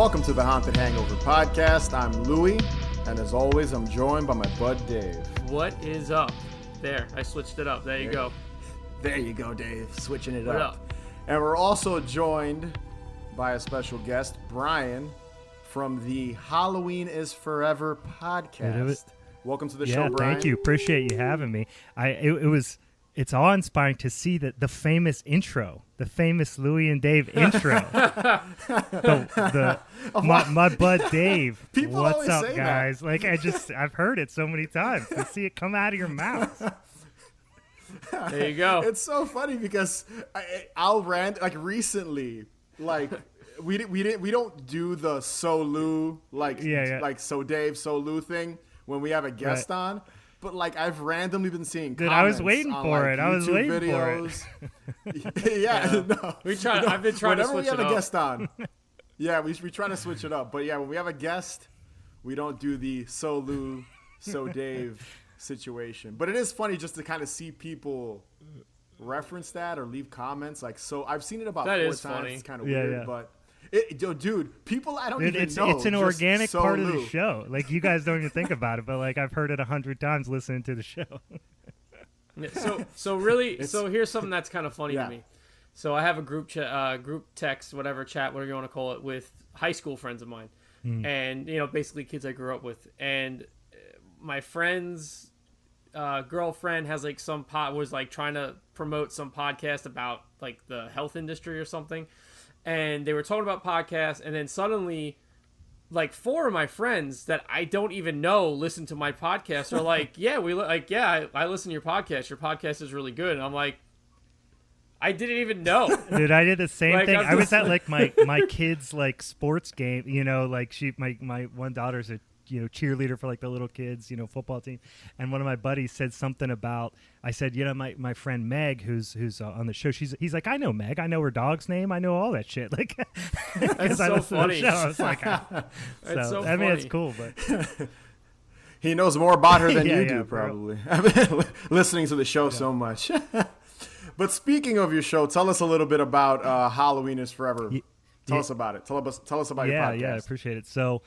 Welcome to the Haunted Hangover podcast. I'm Louie, and as always, I'm joined by my bud Dave. What is up? There, I switched it up. There you go. There you go, Dave. Switching it What up. up? And we're also joined by a special guest, Brian, from the Halloween is Forever podcast. Welcome to the show, Brian. Thank you. Appreciate you having me. It's awe-inspiring to see that the famous intro, the famous Louie and Dave intro. My bud Dave. People what's always up, say guys? that. Like I've heard it so many times to see it come out of your mouth. There you go. It's so funny because recently, we don't do the so Lou like so Dave so Lou thing when we have a guest on. But I've randomly been seeing comments. Dude, I was waiting on, for it. YouTube I was waiting videos. for it. No. I've been trying to switch it up. Whenever we have a guest on, we try to switch it up. But when we have a guest, we don't do the so Lou, so Dave situation. But it is funny just to kind of see people reference that or leave comments. I've seen it about That 4 is times. funny. It's kind of weird, but. Dude, people I don't even It's know. an just organic so part of Lou. the show. You guys don't even think about it, but I've heard it 100 times listening to the show. So here's something that's kind of funny to me. So I have a group text, whatever chat, whatever you want to call it, with high school friends of mine, and basically kids I grew up with. And my friend's girlfriend has was trying to promote some podcast about the health industry or something. And they were talking about podcasts, and then suddenly, 4 of my friends that I don't even know listen to my podcast are like, I listen to your podcast. Your podcast is really good. And I'm like, I didn't even know. Dude, I did the same thing. I was at my kids' sports game. My one daughter's a cheerleader for the little kids, football team. And one of my buddies said something about, I said, my friend Meg, who's on the show, he's like, I know Meg. I know her dog's name. I know all that shit. That's so funny. To the show. I was like, It's so I mean, funny. it's cool, but He knows more about her than you do, bro. probably. Listening to the show so much. But speaking of your show, tell us a little bit about Halloween is Forever. Tell us about it. Tell us about your podcast. Yeah, I appreciate it. So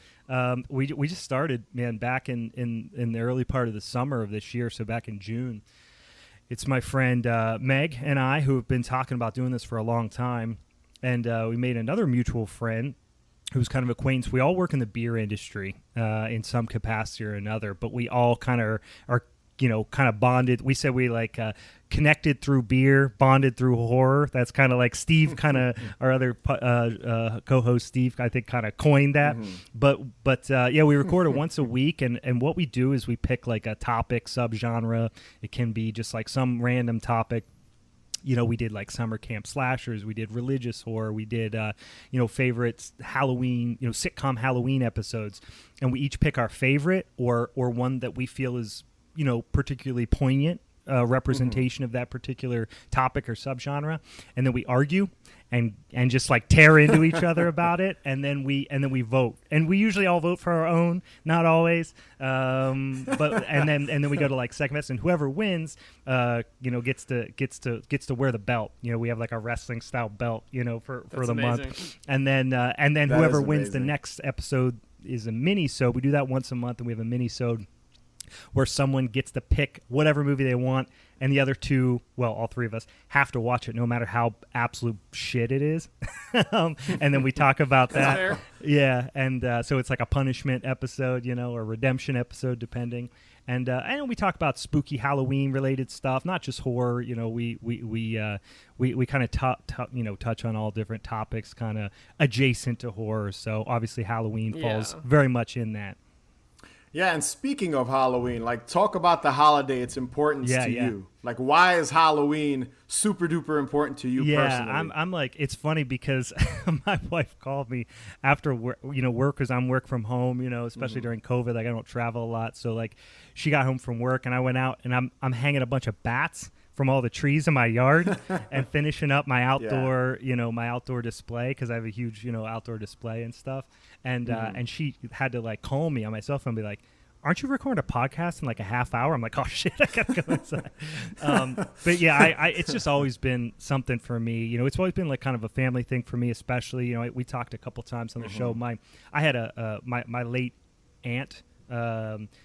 we just started, man, back in the early part of the summer of this year, so back in June. It's my friend Meg and I who have been talking about doing this for a long time, and we made another mutual friend who's kind of acquaintance. We all work in the beer industry in some capacity or another, but we all kind of are kind of bonded. We said we connected through beer, bonded through horror. That's kind of like Steve, kind of our other co-host Steve, I think, kind of coined that. Mm-hmm. But we record it once a week, and what we do is we pick a topic, subgenre. It can be just some random topic. We did summer camp slashers. We did religious horror. We did, favorites, Halloween, sitcom Halloween episodes. And we each pick our favorite or one that we feel is, particularly poignant representation of that particular topic or subgenre. And then we argue and just tear into each other about it. And then we vote. And we usually all vote for our own, not always. But then we go to second best, and whoever wins, gets to wear the belt. We have a wrestling style belt, for the amazing. month. And then whoever wins the next episode is a mini-sode. We do that once a month, and we have a mini-sode where someone gets to pick whatever movie they want, and the other two, well, all 3 of us, have to watch it no matter how absolute shit it is. And then we talk about that. Fair. Yeah, and so it's a punishment episode, or redemption episode, depending. And we talk about spooky Halloween-related stuff, not just horror. We kind of touch on all different topics, kind of adjacent to horror. So obviously Halloween falls very much in that. Yeah, and speaking of Halloween, talk about the holiday, its importance to you. Why is Halloween super duper important to you personally? Yeah, I'm it's funny because my wife called me after work, because I'm work from home, especially during COVID, I don't travel a lot. So she got home from work and I went out and I'm hanging a bunch of bats from all the trees in my yard and finishing up my outdoor, my outdoor display, because I have a huge, outdoor display and stuff. And and she had to call me on my cell phone and be like, aren't you recording a podcast in like a half hour? I'm like, oh shit, I gotta go inside. But yeah, it's just always been something for me. You know, it's always been like kind of a family thing for me, especially. You know, we talked a couple times on the show. I had my late aunt.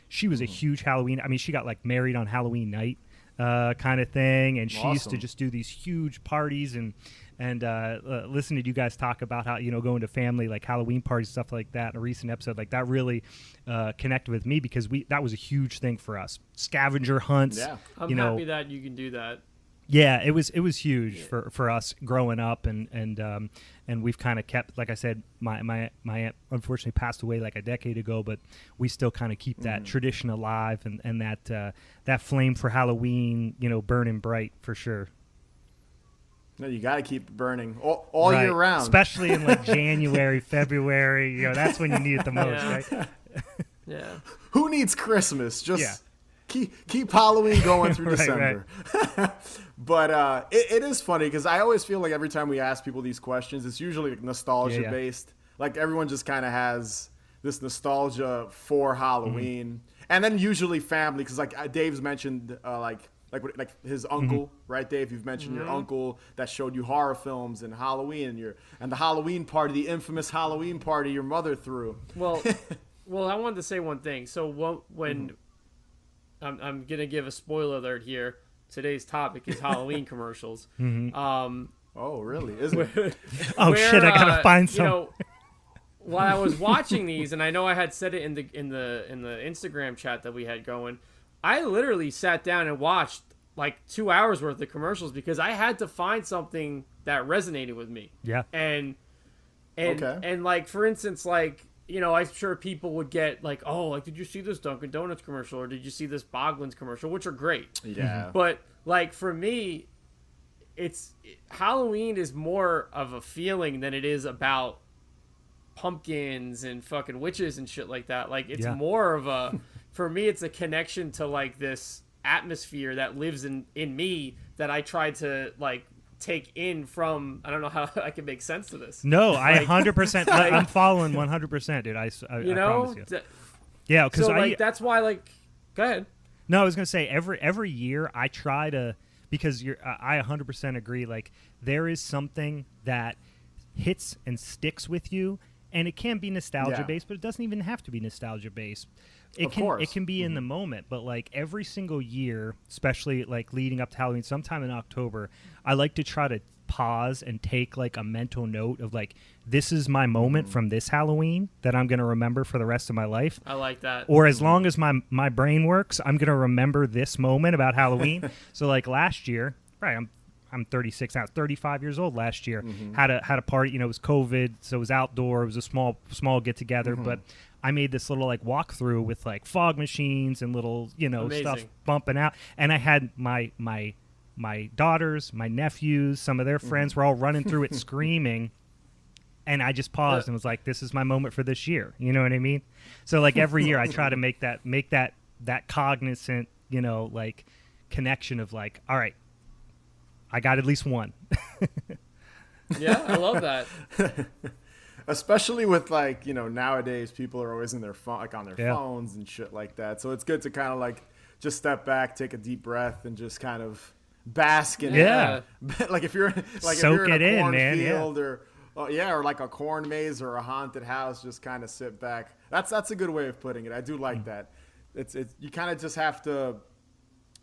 She was a huge Halloween. I mean, she got like married on Halloween night, kind of thing, and she used to just do these huge parties and listen to you guys talk about how, you know, going to family like Halloween parties, stuff like that in a recent episode, like that really connected with me because that was a huge thing for us. Scavenger hunts. Yeah. I'm happy that you can do that. Yeah, it was huge for us growing up, and we've kind of kept, like I said, my aunt unfortunately passed away like a decade ago, but we still kind of keep that tradition alive and that flame for Halloween, you know, burning bright for sure. No, you got to keep it burning all year round, especially in like January, February. You know, that's when you need it the most, right? Yeah. Who needs Christmas? Just keep Halloween going through December. Right. But it is funny because I always feel like every time we ask people these questions, it's usually like nostalgia based. Like everyone just kind of has this nostalgia for Halloween, and then usually family, because like Dave's mentioned like his uncle, right, Dave? You've mentioned your uncle that showed you horror films and Halloween, and the Halloween party, the infamous Halloween party your mother threw. Well, I wanted to say one thing. So when I'm gonna give a spoiler alert here, today's topic is Halloween commercials. Oh, really? Is it? Oh shit! I gotta find some. You know, while I was watching these, and I know I had said it in the Instagram chat that we had going, I literally sat down and watched like 2 hours worth of commercials because I had to find something that resonated with me. Yeah. And like, for instance, like, you know, I'm sure people would get like, oh, like, did you see this Dunkin' Donuts commercial or did you see this Boglins commercial, which are great. Yeah. But like for me, Halloween is more of a feeling than it is about pumpkins and fucking witches and shit like that. Like it's more of a for me, it's a connection to like this atmosphere that lives in me that I try to like take in from. I don't know how I can make sense to this. No, like, I 100%. I'm following 100%, dude. I promise you. Yeah, because like that's why. Like, go ahead. No, I was gonna say every year I try to, because I 100% agree. Like there is something that hits and sticks with you, and it can be nostalgia based, but it doesn't even have to be nostalgia based. It can be in the moment, but like every single year, especially like leading up to Halloween, sometime in October, I like to try to pause and take like a mental note of like, this is my moment from this Halloween that I'm going to remember for the rest of my life. I like that. Or as long as my brain works, I'm going to remember this moment about Halloween. So like last year, right, I'm 36 now, 35 years old last year. Had a party, you know, it was COVID, so it was outdoor. It was a small get together, but I made this little like walkthrough with like fog machines and little, you know, stuff bumping out. And I had my daughters, my nephews, some of their friends were all running through it screaming. And I just paused and was like, this is my moment for this year. You know what I mean? So like every year I try to make that cognizant, you know, like connection of like, all right, I got at least one. Yeah, I love that. Especially with like, you know, nowadays people are always in their phone, like on their phones and shit like that. So it's good to kind of like just step back, take a deep breath, and just kind of bask in it. Like if you're like soak if you're in a cornfield or like a corn maze or a haunted house, just kind of sit back. That's a good way of putting it. I do like that. It's you kind of just have to,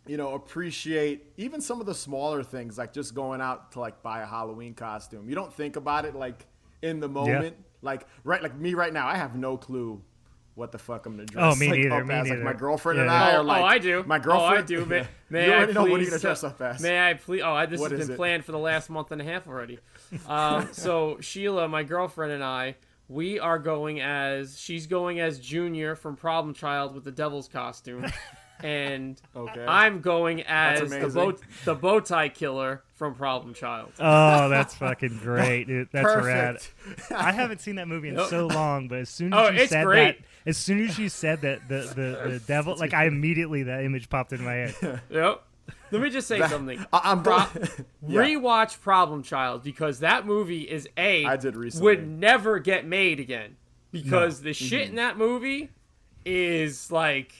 you know, appreciate even some of the smaller things, like just going out to like buy a Halloween costume. You don't think about it like in the moment, like me right now. I have no clue what the fuck I'm gonna dress. Oh, me neither. Like my girlfriend and I are like. I do. My girlfriend. I do. May you I already please, know what are you gonna dress up as? May I please? Oh, this has been planned for the last month and a half already. So Sheila, my girlfriend, and I, we are going as she's going as Junior from Problem Child with the Devil's costume. And I'm going as the bow tie killer from Problem Child. Oh, that's fucking great, dude. That's rad. I haven't seen that movie in so long, but as soon as you said that, as soon as you said that the devil, like I immediately that image popped in my head. Yep. Let me just say something. Rewatch Problem Child because that movie is I did recently. would never get made again because the shit in that movie is like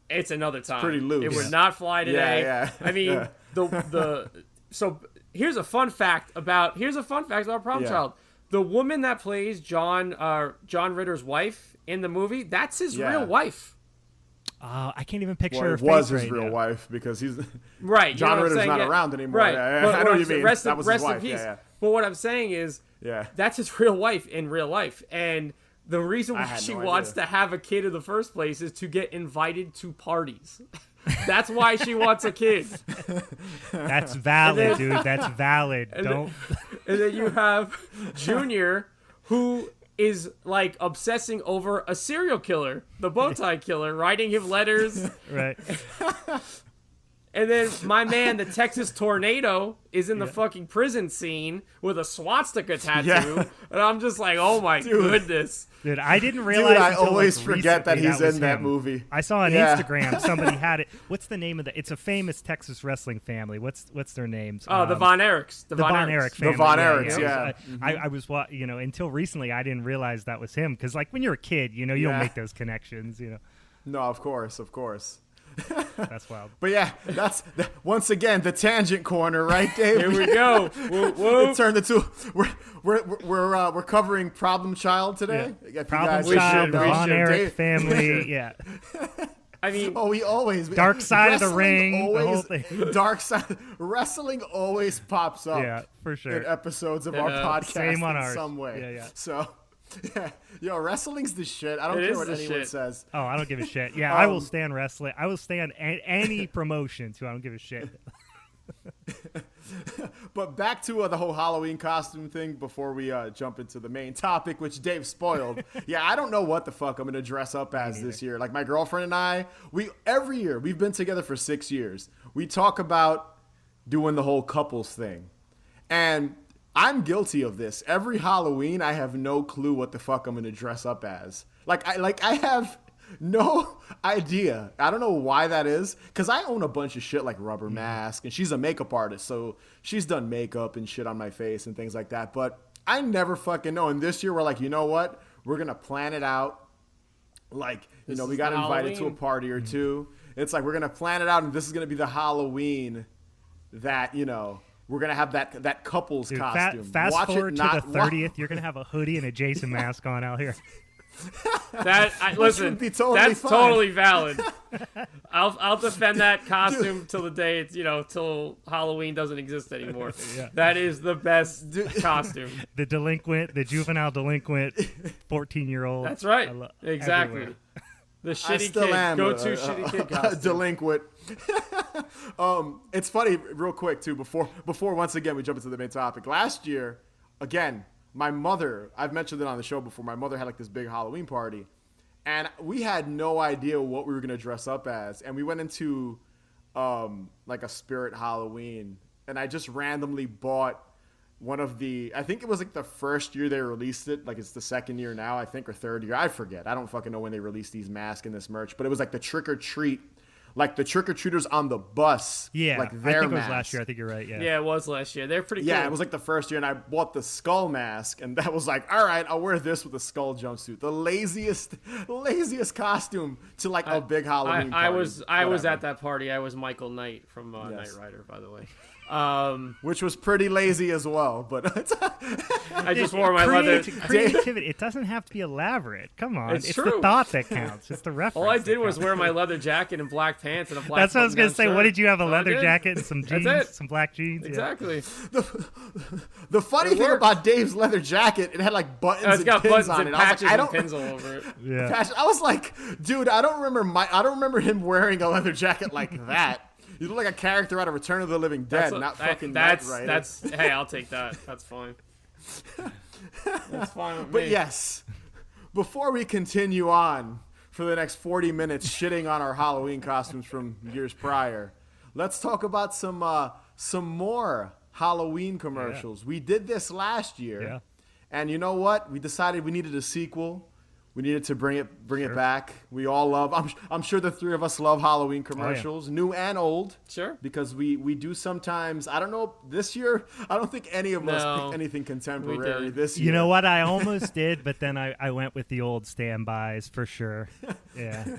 it's another time. pretty loose. It would not fly today. Yeah. I mean, Yeah. So here's a fun fact about Problem Yeah. Child. The woman that plays John Ritter's wife in the movie, that's his real wife. I can't even picture Well, her it was face his right real now. wife because he's Right. John you know Ritter's what I'm not saying? around anymore. Right. Yeah, But I know what you mean. Rest That was in his wife. peace. Yeah. But what I'm saying is, Yeah. that's his real wife in real life, and the reason why had she no wants idea. to have a kid in the first place is to get invited to parties. That's why she wants a kid. That's valid, dude. That's valid. Don't. And then you have Junior, who is like obsessing over a serial killer, the bow tie killer, writing him letters. Right. And then my man, the Texas Tornado, is in the fucking prison scene with a swastika tattoo. Yeah. And I'm just like, oh my goodness. Dude, I didn't realize. I until, always like, forget that recently he's was in that him. movie. I saw on Yeah. Instagram somebody had it. What's the name of the? It's a famous Texas wrestling family. What's their names? Oh, the Von Erichs. The Von Erich family. The Von yeah, Erichs, yeah. I was until recently I didn't realize that was him because like when you're a kid, you don't Yeah. make those connections. No, of course. That's wild. But yeah, that's once again the tangent corner, right, Dave? Here we go. Whoop, whoop. It turned into we're covering Problem Child today. If you Problem guys Child, the didn't know. Von Erich family. Yeah. I mean, Oh, we always Dark Side of the wrestling Ring, the whole always- thing. Dark side wrestling always pops up. Yeah, for sure. In episodes of our Yeah. podcast Same on in ours. some way. Yeah. So, yo, wrestling's the shit. I don't It care is what the anyone shit. says. Oh, I don't give a shit. Yeah, I will stand wrestling. I will stand any promotion too. I don't give a shit. But back to the whole Halloween costume thing before we jump into the main topic, which Dave spoiled. Yeah, I don't know what the fuck I'm going to dress up as this year. Like my girlfriend and I, every year, we've been together for 6 years. We talk about doing the whole couples thing. And I'm guilty of this. Every Halloween, I have no clue what the fuck I'm going to dress up as. I have no idea. I don't know why that is. Because I own a bunch of shit like rubber mask. And she's a makeup artist. So she's done makeup and shit on my face and things like that. But I never fucking know. And this year we're like, you know what? We're going to plan it out. Like, we got invited to a party or two. It's like, we're going to plan it out. And this is going to be the Halloween that, we're going to have that couple's Dude, costume. fast Watch forward it, to not the 30th, you're gonna have a hoodie and a Jason mask on out here. listen, would be totally that's fine. totally valid. I'll defend that costume till the day it's till Halloween doesn't exist anymore. Yeah. That is the best costume. The juvenile delinquent, 14-year-old. That's right. Exactly. Exactly. The I shitty still kid. am Go to shitty kid a costume. delinquent. It's funny, real quick too. Before once again we jump into the main topic. Last year, again, my mother. I've mentioned it on the show before. My mother had like this big Halloween party, and we had no idea what we were gonna dress up as. And we went into like a spirit Halloween, and I just randomly bought one of I think it was like the first year they released it. Like it's the second year now, I think, or third year. I forget. I don't fucking know when they released these masks and this merch. But it was like the trick or treat, like the trick or treaters on the bus. Yeah, like I their think it was masks. last year. I think you're right. Yeah. Yeah, it was last year. They're pretty cool. Yeah, it was like the first year, and I bought the skull mask, and that was like, all right, I'll wear this with a skull jumpsuit. The laziest costume to like a big Halloween party. I was Whatever. at that party. I was Michael Knight from Knight Rider, by the way. Which was pretty lazy as well, but I just wore my leather. Creativity. It doesn't have to be elaborate. Come on, It's it's true. the thought that counts. It's the reference. All I that did was counts. wear my leather jacket and black pants and a black. That's what I was gonna button-down say. shirt. What did you have? A That's all I leather did. jacket and some jeans, That's it. some black jeans. Yeah. Exactly. the funny It thing worked. about Dave's leather jacket, it had like buttons It's and got pins buttons on and it. I was patches like, I and don't. pins all over it. Yeah. I was like, dude, I don't remember him wearing a leather jacket like that. You look like a character out of Return of the Living Dead, not fucking Knight Rider. That's hey, I'll take that. That's fine. That's fine with But me. yes, before we continue on for the next 40 minutes shitting on our Halloween costumes from years prior, let's talk about some more Halloween commercials. We did this last year, Yeah. and you know what? We decided we needed a sequel. We needed to bring it back. We all love. I'm sure the three of us love Halloween commercials, new and old. Sure. Because we do sometimes. I don't know. This year, I don't think any of us picked anything contemporary this year. You know what? I almost did, but then I went with the old standbys for sure. Yeah.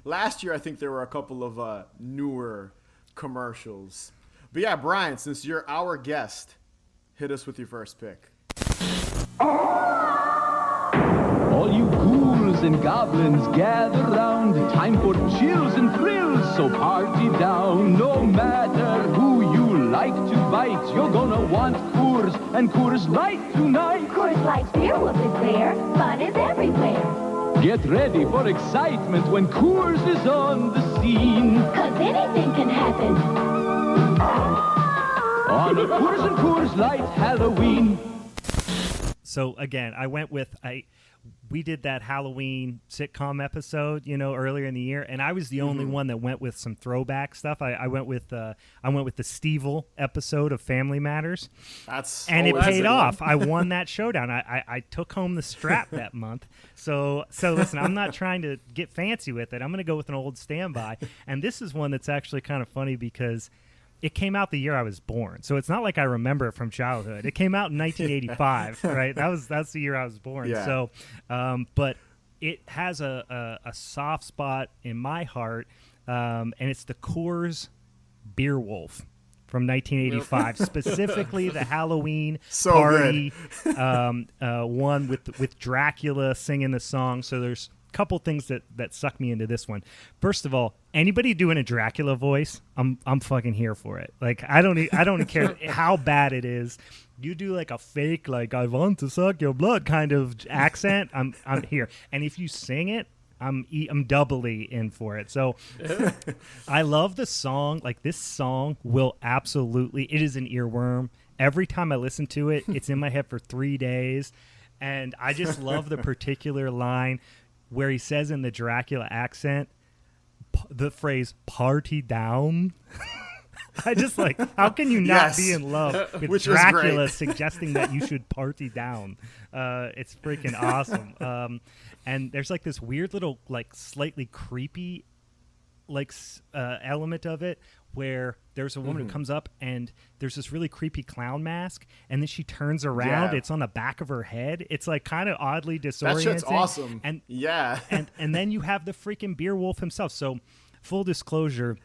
Last year, I think there were a couple of newer commercials. But yeah, Brian, since you're our guest, hit us with your first pick. All you ghouls and goblins gather round. Time for chills and thrills, so party down. No matter who you like to bite, you're gonna want Coors and Coors Light tonight. Coors Light's beer wolf is there. Fun is everywhere. Get ready for excitement when Coors is on the scene. 'Cause anything can happen. On a Coors and Coors Light Halloween. So again, I went with we did that Halloween sitcom episode, earlier in the year, and I was the only one that went with some throwback stuff. I went with the Stevel episode of Family Matters. And it paid off. I won that showdown. I took home the strap that month. So listen, I'm not trying to get fancy with it. I'm going to go with an old standby. And this is one that's actually kind of funny because it came out the year I was born, so it's not like I remember it from childhood. It came out in 1985, right? That's the year I was born. Yeah. So, but it has a soft spot in my heart, and it's the Coors Beer Wolf from 1985, specifically the Halloween party one with Dracula singing the song. So there's couple things that suck me into this one. First of all, anybody doing a Dracula voice, I'm fucking here for it. Like I don't care how bad it is. You do like a fake, like I want to suck your blood kind of accent, I'm here. And if you sing it, I'm doubly in for it. So I love the song. Like this song will absolutely, it is an earworm. Every time I listen to it, it's in my head for 3 days. And I just love the particular line where he says in the Dracula accent, the phrase "party down." I just like, how can you not be in love with Dracula suggesting that you should party down? It's freaking awesome. And there's like this weird little, like slightly creepy, like element of it where there's a woman who comes up and there's this really creepy clown mask, and then she turns around. It's on the back of her head. It's like kind of oddly disorienting. That shit's awesome. And and then you have the freaking beer wolf himself. So full disclosure,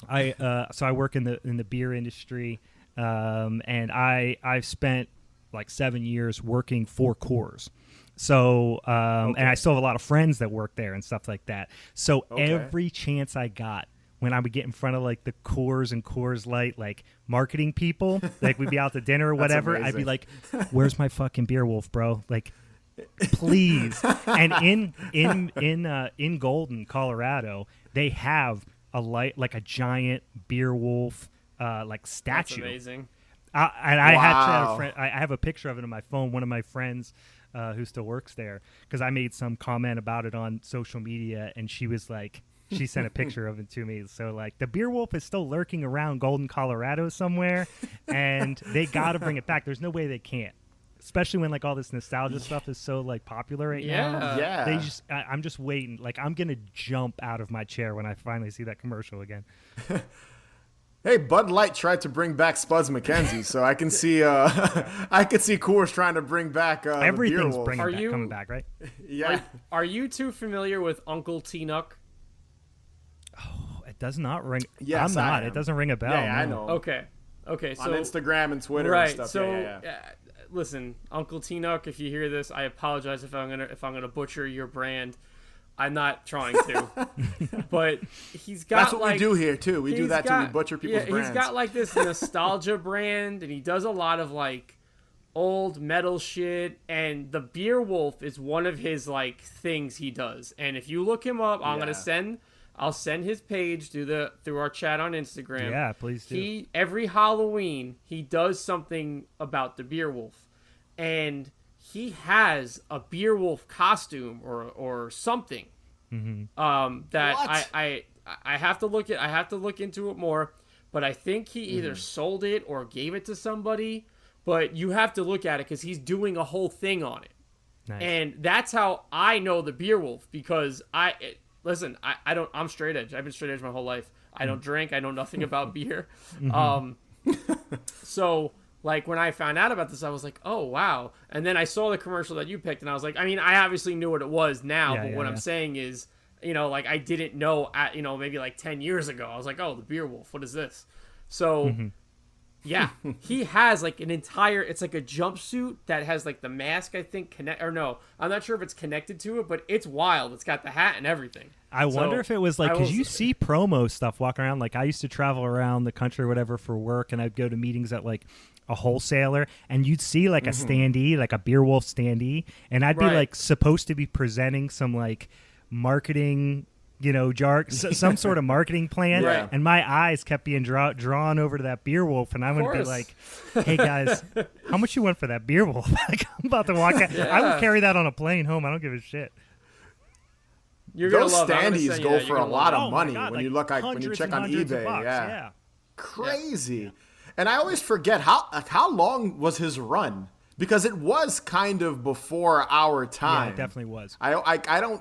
I work in the beer industry, and I've spent like 7 years working for Coors. So and I still have a lot of friends that work there and stuff like that. So every chance I got, when I would get in front of like the Coors and Coors Light like marketing people, like we'd be out to dinner or whatever, I'd be like, "Where's my fucking beer wolf, bro? Like, please." And in Golden, Colorado, they have a giant beer wolf like statue. That's amazing. I have a picture of it on my phone. One of my friends who still works there, because I made some comment about it on social media, and she was like, she sent a picture of it to me. So like the beer wolf is still lurking around Golden, Colorado somewhere, and they got to bring it back. There's no way they can't, especially when like all this nostalgia stuff is so like popular right now. Yeah. I'm just waiting. Like I'm gonna jump out of my chair when I finally see that commercial again. Hey, Bud Light tried to bring back Spuds McKenzie, so I can see Coors trying to bring back everything's the beer wolf. coming back, right? Yeah. Are you too familiar with Uncle T-Nuck? Oh, it does not ring. Yes, I'm not. It doesn't ring a bell. Yeah, no. I know. Okay. So on Instagram and Twitter right, and stuff. So yeah. Listen, Uncle T-Nuck, if you hear this, I apologize if I'm gonna butcher your brand. I'm not trying to, but he's got. That's what we do here too. We do that too. We butcher people's brands. He's got like this nostalgia brand, and he does a lot of like old metal shit. And the Beer Wolf is one of his like things he does. And if you look him up, I'll send his page through our chat on Instagram. Yeah, please do. Every Halloween he does something about the Beer Wolf, and he has a Beer Wolf costume or something. That what? I have to look into it more, but I think he either sold it or gave it to somebody. But you have to look at it because he's doing a whole thing on it. Nice. And that's how I know the Beer Wolf, because I'm straight edge. I've been straight edge my whole life. I don't drink. I know nothing about beer. So like when I found out about this, I was like, oh wow. And then I saw the commercial that you picked, and I was like, I mean, I obviously knew what it was now, but what I'm saying is, like I didn't know at, maybe like 10 years ago. I was like, oh, the Beer Wolf, what is this? So yeah, he has like an entire, it's like a jumpsuit that has like the mask, I think, I'm not sure if it's connected to it, but it's wild. It's got the hat and everything. I wonder if it was like, because you see promo stuff walking around. Like I used to travel around the country or whatever for work, and I'd go to meetings at like a wholesaler, and you'd see like a standee, like a Beer Wolf standee, and I'd be like supposed to be presenting some like marketing, some sort of marketing plan, and my eyes kept being drawn over to that Beer Wolf, and I would be like, hey guys, how much you want for that Beer Wolf? Like, I'm about to walk out. I would carry that on a plane home. I don't give a shit. Those standees go for a lot of money when you look when you check on eBay. Yeah. Crazy. And I always forget how long was his run, because it was kind of before our time. Yeah, it definitely was. I don't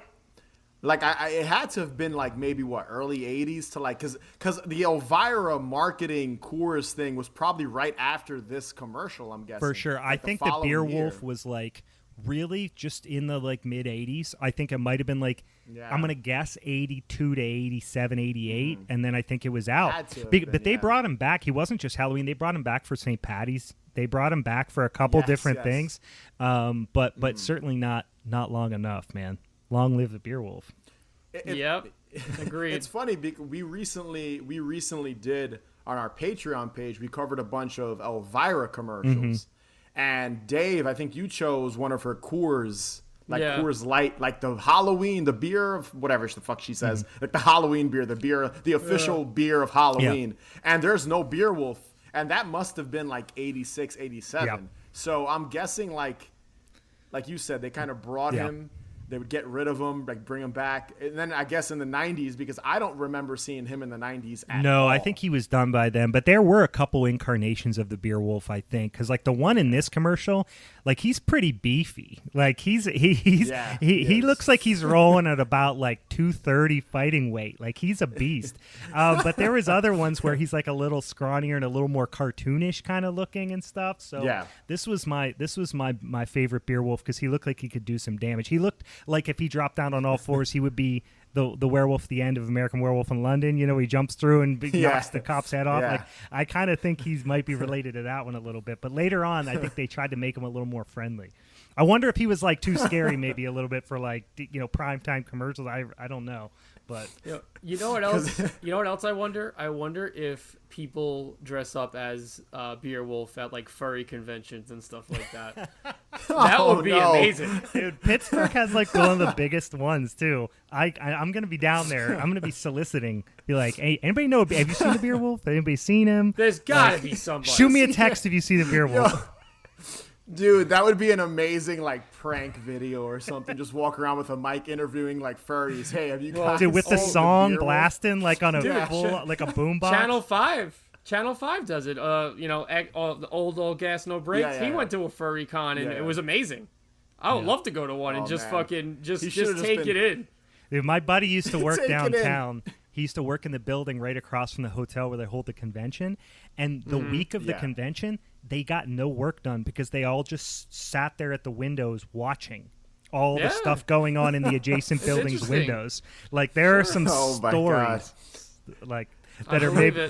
like it had to have been like maybe early 80s to like, because the Elvira marketing Coors thing was probably right after this commercial, I'm guessing. For sure. Like I think the Beer Wolf was like really just in the like mid 80s. I think it might have been like, I'm going to guess 82 to 87, 88. And then I think it was out. But they brought him back. He wasn't just Halloween. They brought him back for St. Patty's. They brought him back for a couple different things. But certainly not long enough, man. Long live the Beer Wolf. Yep. Agreed. It's funny because we recently did on our Patreon page, we covered a bunch of Elvira commercials. And Dave, I think you chose one of her Coors, Coors Light, like the Halloween, the beer of whatever the fuck she says, like the Halloween beer, the official beer of Halloween. And there's no Beer Wolf. And that must have been like 86, 87. Yep. So I'm guessing like you said, they kind of brought him. They would get rid of him, like bring him back. And then I guess in the 90s, because I don't remember seeing him in the 90s at all. I think he was done by then. But there were a couple incarnations of the Beer Wolf, I think. Because like the one in this commercial, like he's pretty beefy. Like he looks like he's rolling at about like 230 fighting weight. Like he's a beast. But there was other ones where he's like a little scrawnier and a little more cartoonish kind of looking and stuff. So this was my favorite Beer Wolf, because he looked like he could do some damage. He looked like if he dropped down on all fours, he would be the werewolf at the end of American Werewolf in London. He jumps through and knocks the cop's head off. Like I kind of think he might be related to that one a little bit. But later on, I think they tried to make him a little more friendly. I wonder if he was like too scary, maybe a little bit for like primetime commercials. I don't know. But you know what else? You know what else I wonder? I wonder if people dress up as Beer Wolf at like furry conventions and stuff like that. That would be amazing. Dude, Pittsburgh has like one of the biggest ones too. I'm gonna be down there. I'm gonna be soliciting. Be like, hey, anybody know? Have you seen the Beer Wolf? Anybody seen him? There's gotta be somebody. Shoot me a text if you see the Beer Wolf. Dude, that would be an amazing like prank video or something. Just walk around with a mic interviewing like furries. Hey, have you guys? Dude, with the song blasting like on a full like a boombox. Channel 5 does it. The old gas no brakes. He went to a furry con and it was amazing. I would love to go to one and just fucking just take it in. Dude, my buddy used to work downtown. He used to work in the building right across from the hotel where they hold the convention. And the week of the convention, they got no work done because they all just sat there at the windows watching all the stuff going on in the adjacent buildings' windows. Like there are some stories like that are maybe.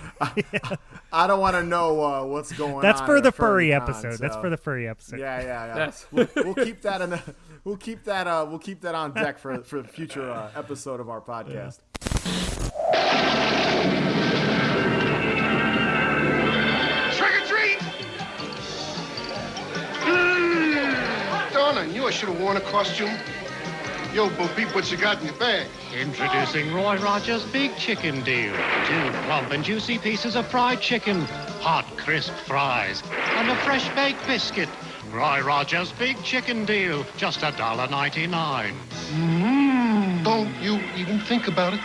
I don't want to know what's going on. That's for the furry episode. That's for the furry episode. Yeah. We'll keep that in. We'll keep that on deck for a future episode of our podcast. Trick or treat! Darn, I knew I should have worn a costume. Yo, Bo Peep, what you got in your bag? Introducing Roy Rogers' Big Chicken Deal. 2 plump and juicy pieces of fried chicken, hot, crisp fries, and a fresh baked biscuit. Roy Rogers' Big Chicken Deal, just $1.99. Don't you even think about it.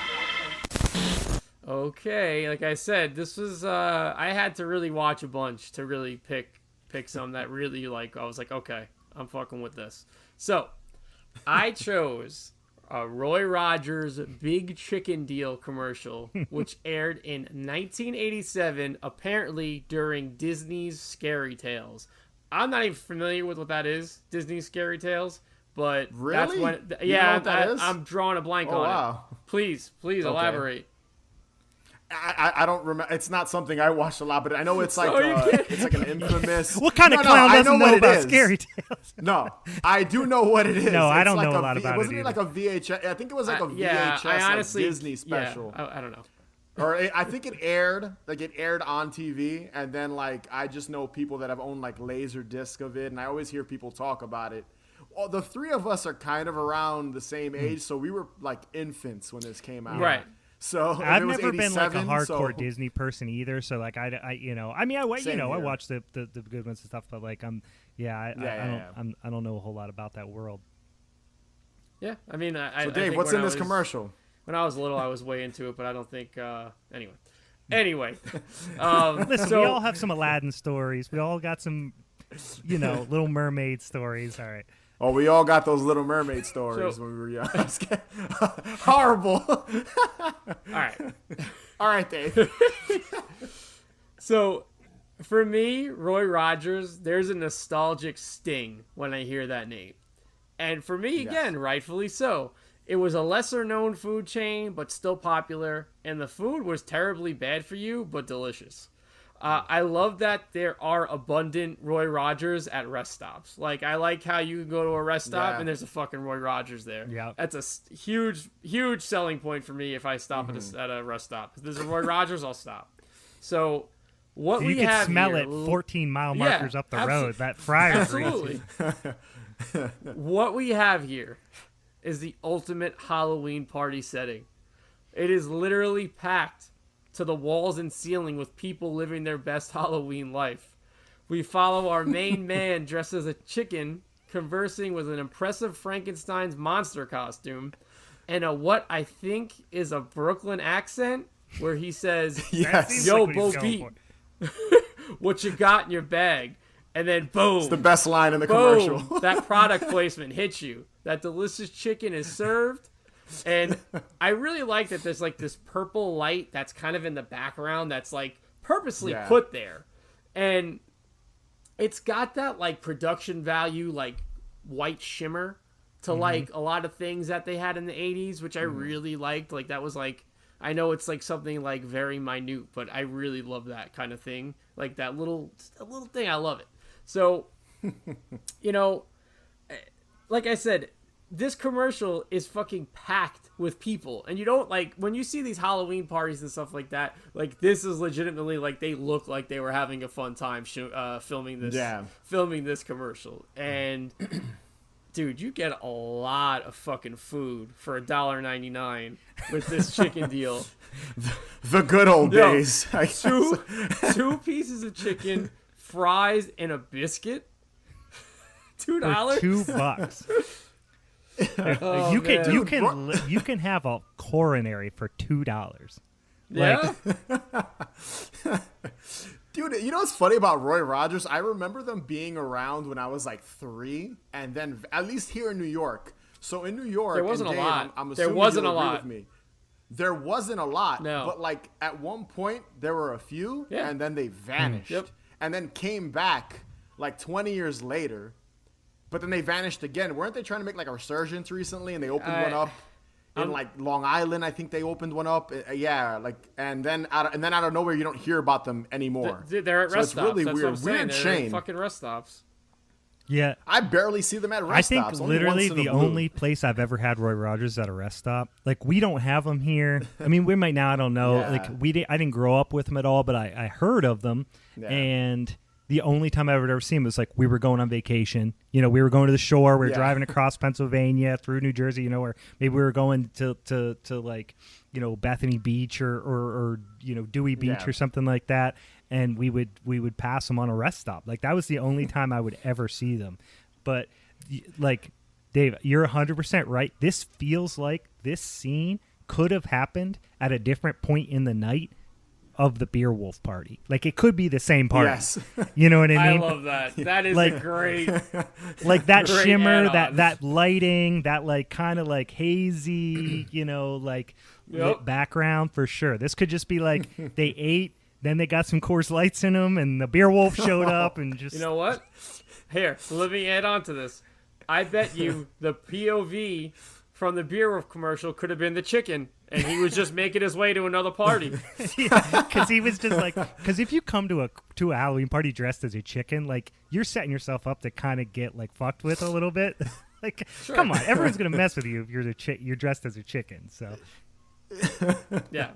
Okay, like I said, this was I had to really watch a bunch to really pick some that really like I was like, okay, I'm fucking with this. So I chose a Roy Rogers Big Chicken Deal commercial, which aired in 1987, apparently during Disney's Scary Tales. I'm not even familiar with what that is, Disney's Scary Tales, but really? that's when. You know what that is? I'm drawing a blank on it. Please elaborate. I don't remember. It's not something I watched a lot, but I know it's like it's like an infamous. What kind of clown doesn't know about Scary Tales? No, I do know what it is. No, I it's don't like know a lot about it. Wasn't it like a VHS? I think it was like a VHS I honestly, like Disney special. Yeah, I don't know. Or I think it aired on TV, and then like I just know people that have owned like laser disc of it, and I always hear people talk about it. Well, the three of us are kind of around the same age, so we were like infants when this came out. Right. So I've never been like a hardcore so... Disney person either. So like I watch the good ones and stuff, but like I don't know a whole lot about that world. Yeah, I mean, so Dave, what's in this commercial? When I was little, I was way into it, but I don't think. Anyway, listen, we all have some Aladdin stories. We all got some, Little Mermaid stories. All right. Oh, we all got those Little Mermaid stories when we were young. Horrible. All right, Dave. So, for me, Roy Rogers, there's a nostalgic sting when I hear that name. And for me, again, rightfully so. It was a lesser-known food chain, but still popular. And the food was terribly bad for you, but delicious. I love that there are abundant Roy Rogers at rest stops. Like, I like how you can go to a rest stop and there's a fucking Roy Rogers there. Yeah, that's a huge, huge selling point for me if I stop at a rest stop. If there's a Roy Rogers, I'll stop. So, what we have you can smell here, it 14-mile markers up the road. That fryer. Absolutely. What we have here is the ultimate Halloween party setting. It is literally packed to the walls and ceiling with people living their best Halloween life. We follow our main man dressed as a chicken conversing with an impressive Frankenstein's monster costume and what I think is a Brooklyn accent where he says, "Yo, Bo Peep, what you got in your bag?" And then boom. It's the best line in the commercial. That product placement hits you. That delicious chicken is served. And I really like that there's like this purple light that's kind of in the background that's like purposely put there. And it's got that like production value, like white shimmer to like a lot of things that they had in the 80s, which I really liked. Like that was like, I know it's like something like very minute, but I really love that kind of thing. Like that little thing, I love it. So, like I said, this commercial is fucking packed with people. And you don't, like, when you see these Halloween parties and stuff like that, like, this is legitimately, like, they look like they were having a fun time filming this commercial. And, dude, you get a lot of fucking food for $1.99 with this chicken deal. The good old days. Two pieces of chicken, fries, and a biscuit. $2? $2. You can have a coronary for $2. Yeah. Dude, you know what's funny about Roy Rogers? I remember them being around when I was like 3, and then at least here in New York. So in New York, there wasn't a lot. I'm there assuming wasn't you a agree lot. with me. There wasn't a lot. No. But like at one point there were a few, and then they vanished, and then came back like 20 years later. But then they vanished again. Weren't they trying to make like a resurgence recently? And they opened one up in like Long Island. I think they opened one up. And then out of nowhere, you don't hear about them anymore. They're at rest stops. Really That's weird. What I'm saying. Weird They're chain. Fucking rest stops. Yeah, I barely see them at rest stops. I think literally the only place I've ever had Roy Rogers is at a rest stop. Like we don't have them here. I mean, we might now. I don't know. Yeah. Like I didn't grow up with them at all, but I heard of them and. The only time I would ever see him was like we were going on vacation. We were going to the shore. We were driving across Pennsylvania through New Jersey. Or maybe we were going to like Bethany Beach or Dewey Beach or something like that. And we would pass them on a rest stop. Like that was the only time I would ever see them. But like Dave, you're 100% right. This feels like this scene could have happened at a different point in the night. of the Beer Wolf party. Like it could be the same party. Yes. You know what I mean? I love that. That is Like- a great. Like that Great shimmer, add-on. that lighting, that like kind of like hazy, like Yep. lit background for sure. This could just be like they ate, then they got some Coors Lights in them, and the Beer Wolf showed up and just You know what? Here, let me add on to this. I bet you the POV from the Beer Wolf commercial could have been the chicken, and he was just making his way to another party. because he was just like, because if you come to a Halloween party dressed as a chicken, like you're setting yourself up to kind of get like fucked with a little bit. Like, come on, everyone's gonna mess with you if you're dressed as a chicken. So Yeah.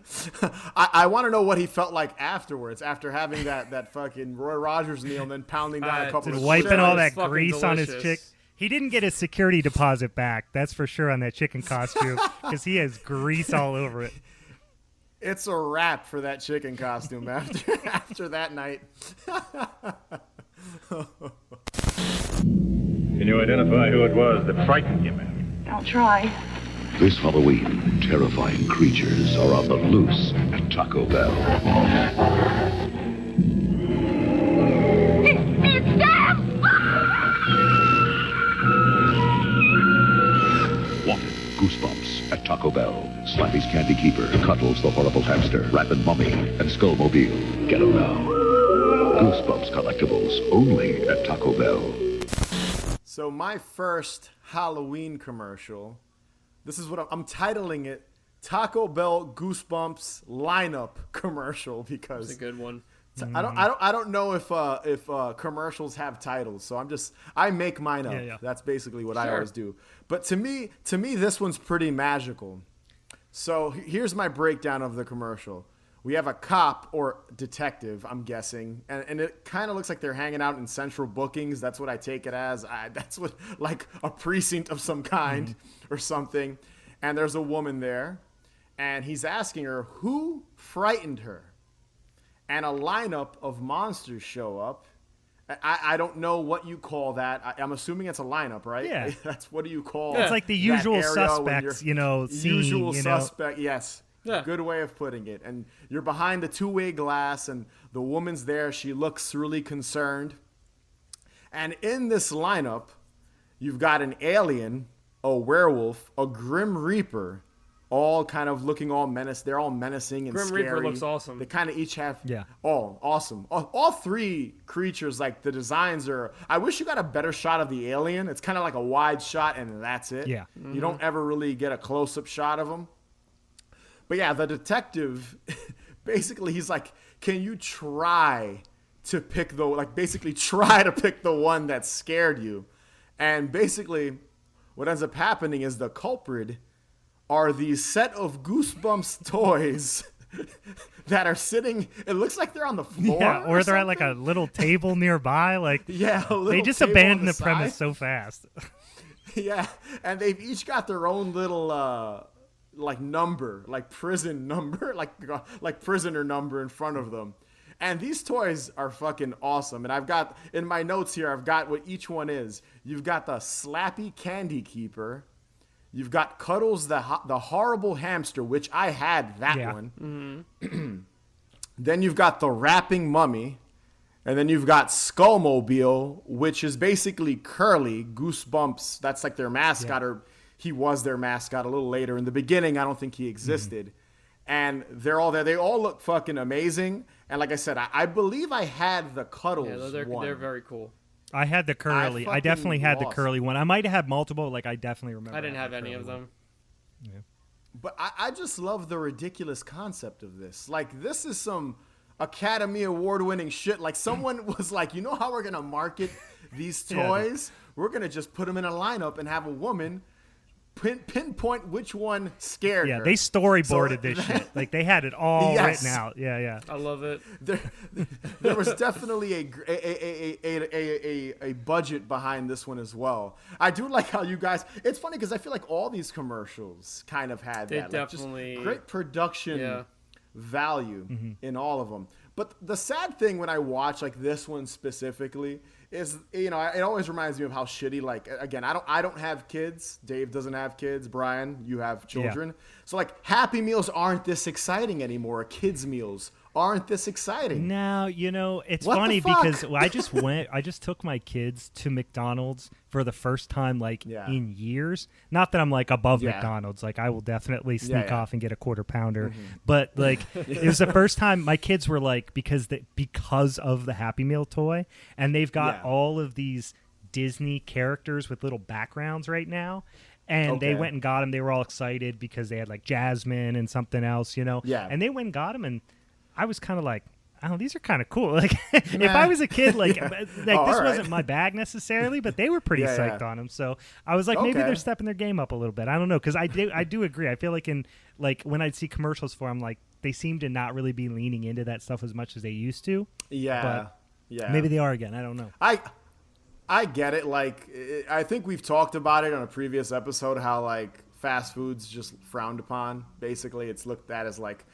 I want to know what he felt like afterwards, after having that fucking Roy Rogers meal and then pounding down a couple and of wiping Sure, all it's that fucking grease on his delicious. chick. He didn't get his security deposit back. That's for sure on that chicken costume because he has grease all over it. It's a wrap for that chicken costume after that night. Can you identify who it was that frightened you, ma'am? I'll try. This Halloween, terrifying creatures are on the loose at Taco Bell. It's them! Wanted Goosebumps at Taco Bell. Slappy's Candy Keeper, Cuddles the Horrible Hamster, Rapid Mummy, and Skullmobile. Get 'em now. Goosebumps collectibles only at Taco Bell. So my first Halloween commercial, this is what I'm titling it, Taco Bell Goosebumps lineup commercial, because It's a good one. I don't know if commercials have titles, so I make mine up. Yeah. That's basically what I Sure. always do. But to me this one's pretty magical. So here's my breakdown of the commercial. We have a cop or detective, I'm guessing, and it kind of looks like they're hanging out in central bookings. That's what I take it as. That's what, like a precinct of some kind or something. And there's a woman there, and he's asking her who frightened her. And a lineup of monsters show up. I don't know what you call that. I'm assuming it's a lineup, right? Yeah. That's what do you call It's like the that usual area when suspects, you're- scene, usual suspect, yes. Yeah. Good way of putting it. And you're behind the two-way glass, and the woman's there. She looks really concerned. And in this lineup, you've got an alien, a werewolf, a Grim Reaper, all kind of looking all menace. They're all menacing and Grim scary. Reaper looks awesome. They kind of each have, Yeah. Oh, awesome. All three creatures, like the designs are, I wish you got a better shot of the alien. It's kind of like a wide shot and that's it. Yeah. You don't ever really get a close-up shot of them. But yeah, the detective, basically he's like, can you try to pick try to pick the one that scared you? And basically what ends up happening is the culprit are these set of Goosebumps toys that are sitting, it looks like they're on the floor. Yeah, or they're at like something. a little table nearby. Like, Yeah, a they little just table abandoned on the side. premise so fast. Yeah, and they've each got their own little like number, like prison number, like prisoner number in front of them. And these toys are fucking awesome. And I've got in my notes here, I've got what each one is. You've got the Slappy Candy Keeper. You've got Cuddles the Horrible Hamster, which I had that Yeah. one. Then you've got the Rapping Mummy. And then you've got Skullmobile, which is basically Curly, Goosebumps. That's like their mascot, or he was their mascot a little later. In the beginning, I don't think he existed. And they're all there. They all look fucking amazing. And like I said, I believe I had the Cuddles Yeah, one. they're very cool. I had the curly. I fucking definitely had the lost. curly one. I might have had multiple. Like I definitely remember. I didn't having have the any of curly them. one. But I just love the ridiculous concept of this. Like, this is some Academy Award winning shit. Like, someone was like, you know how we're going to market these toys? We're going to just put them in a lineup and have a woman pinpoint which one scared Yeah, her. they storyboarded So- this shit. Like they had it all Yes. written out. Yeah. I love it. There was definitely a budget behind this one as well. I do like how you guys. It's funny because I feel like all these commercials kind of had They that. Like, just definitely- great production Yeah. value in all of them. But the sad thing when I watch like this one specifically is, it always reminds me of how shitty, like, again, I don't have kids. Dave doesn't have kids. Brian, you have children. So like Happy Meals aren't this exciting anymore. Kids meals aren't this exciting. Now, it's funny because I just took my kids to McDonald's for the first time, like, in years. Not that I'm, like, above McDonald's. Like, I will definitely sneak off and get a quarter pounder. But, like, it was the first time my kids were, like, because of the Happy Meal toy, and they've got all of these Disney characters with little backgrounds right now. And they went and got them. They were all excited because they had, like, Jasmine and something else, Yeah. And they went and got them, and I was kind of like, oh, these are kind of cool. Like, if I was a kid, like this wasn't my bag necessarily, but they were pretty psyched on them. So I was like, maybe they're stepping their game up a little bit. I don't know, because I do agree. I feel like when I'd see commercials for them, like they seem to not really be leaning into that stuff as much as they used to. Yeah, but maybe they are again. I don't know. I get it. Like, I think we've talked about it on a previous episode how like fast food's just frowned upon. Basically, it's looked at as like,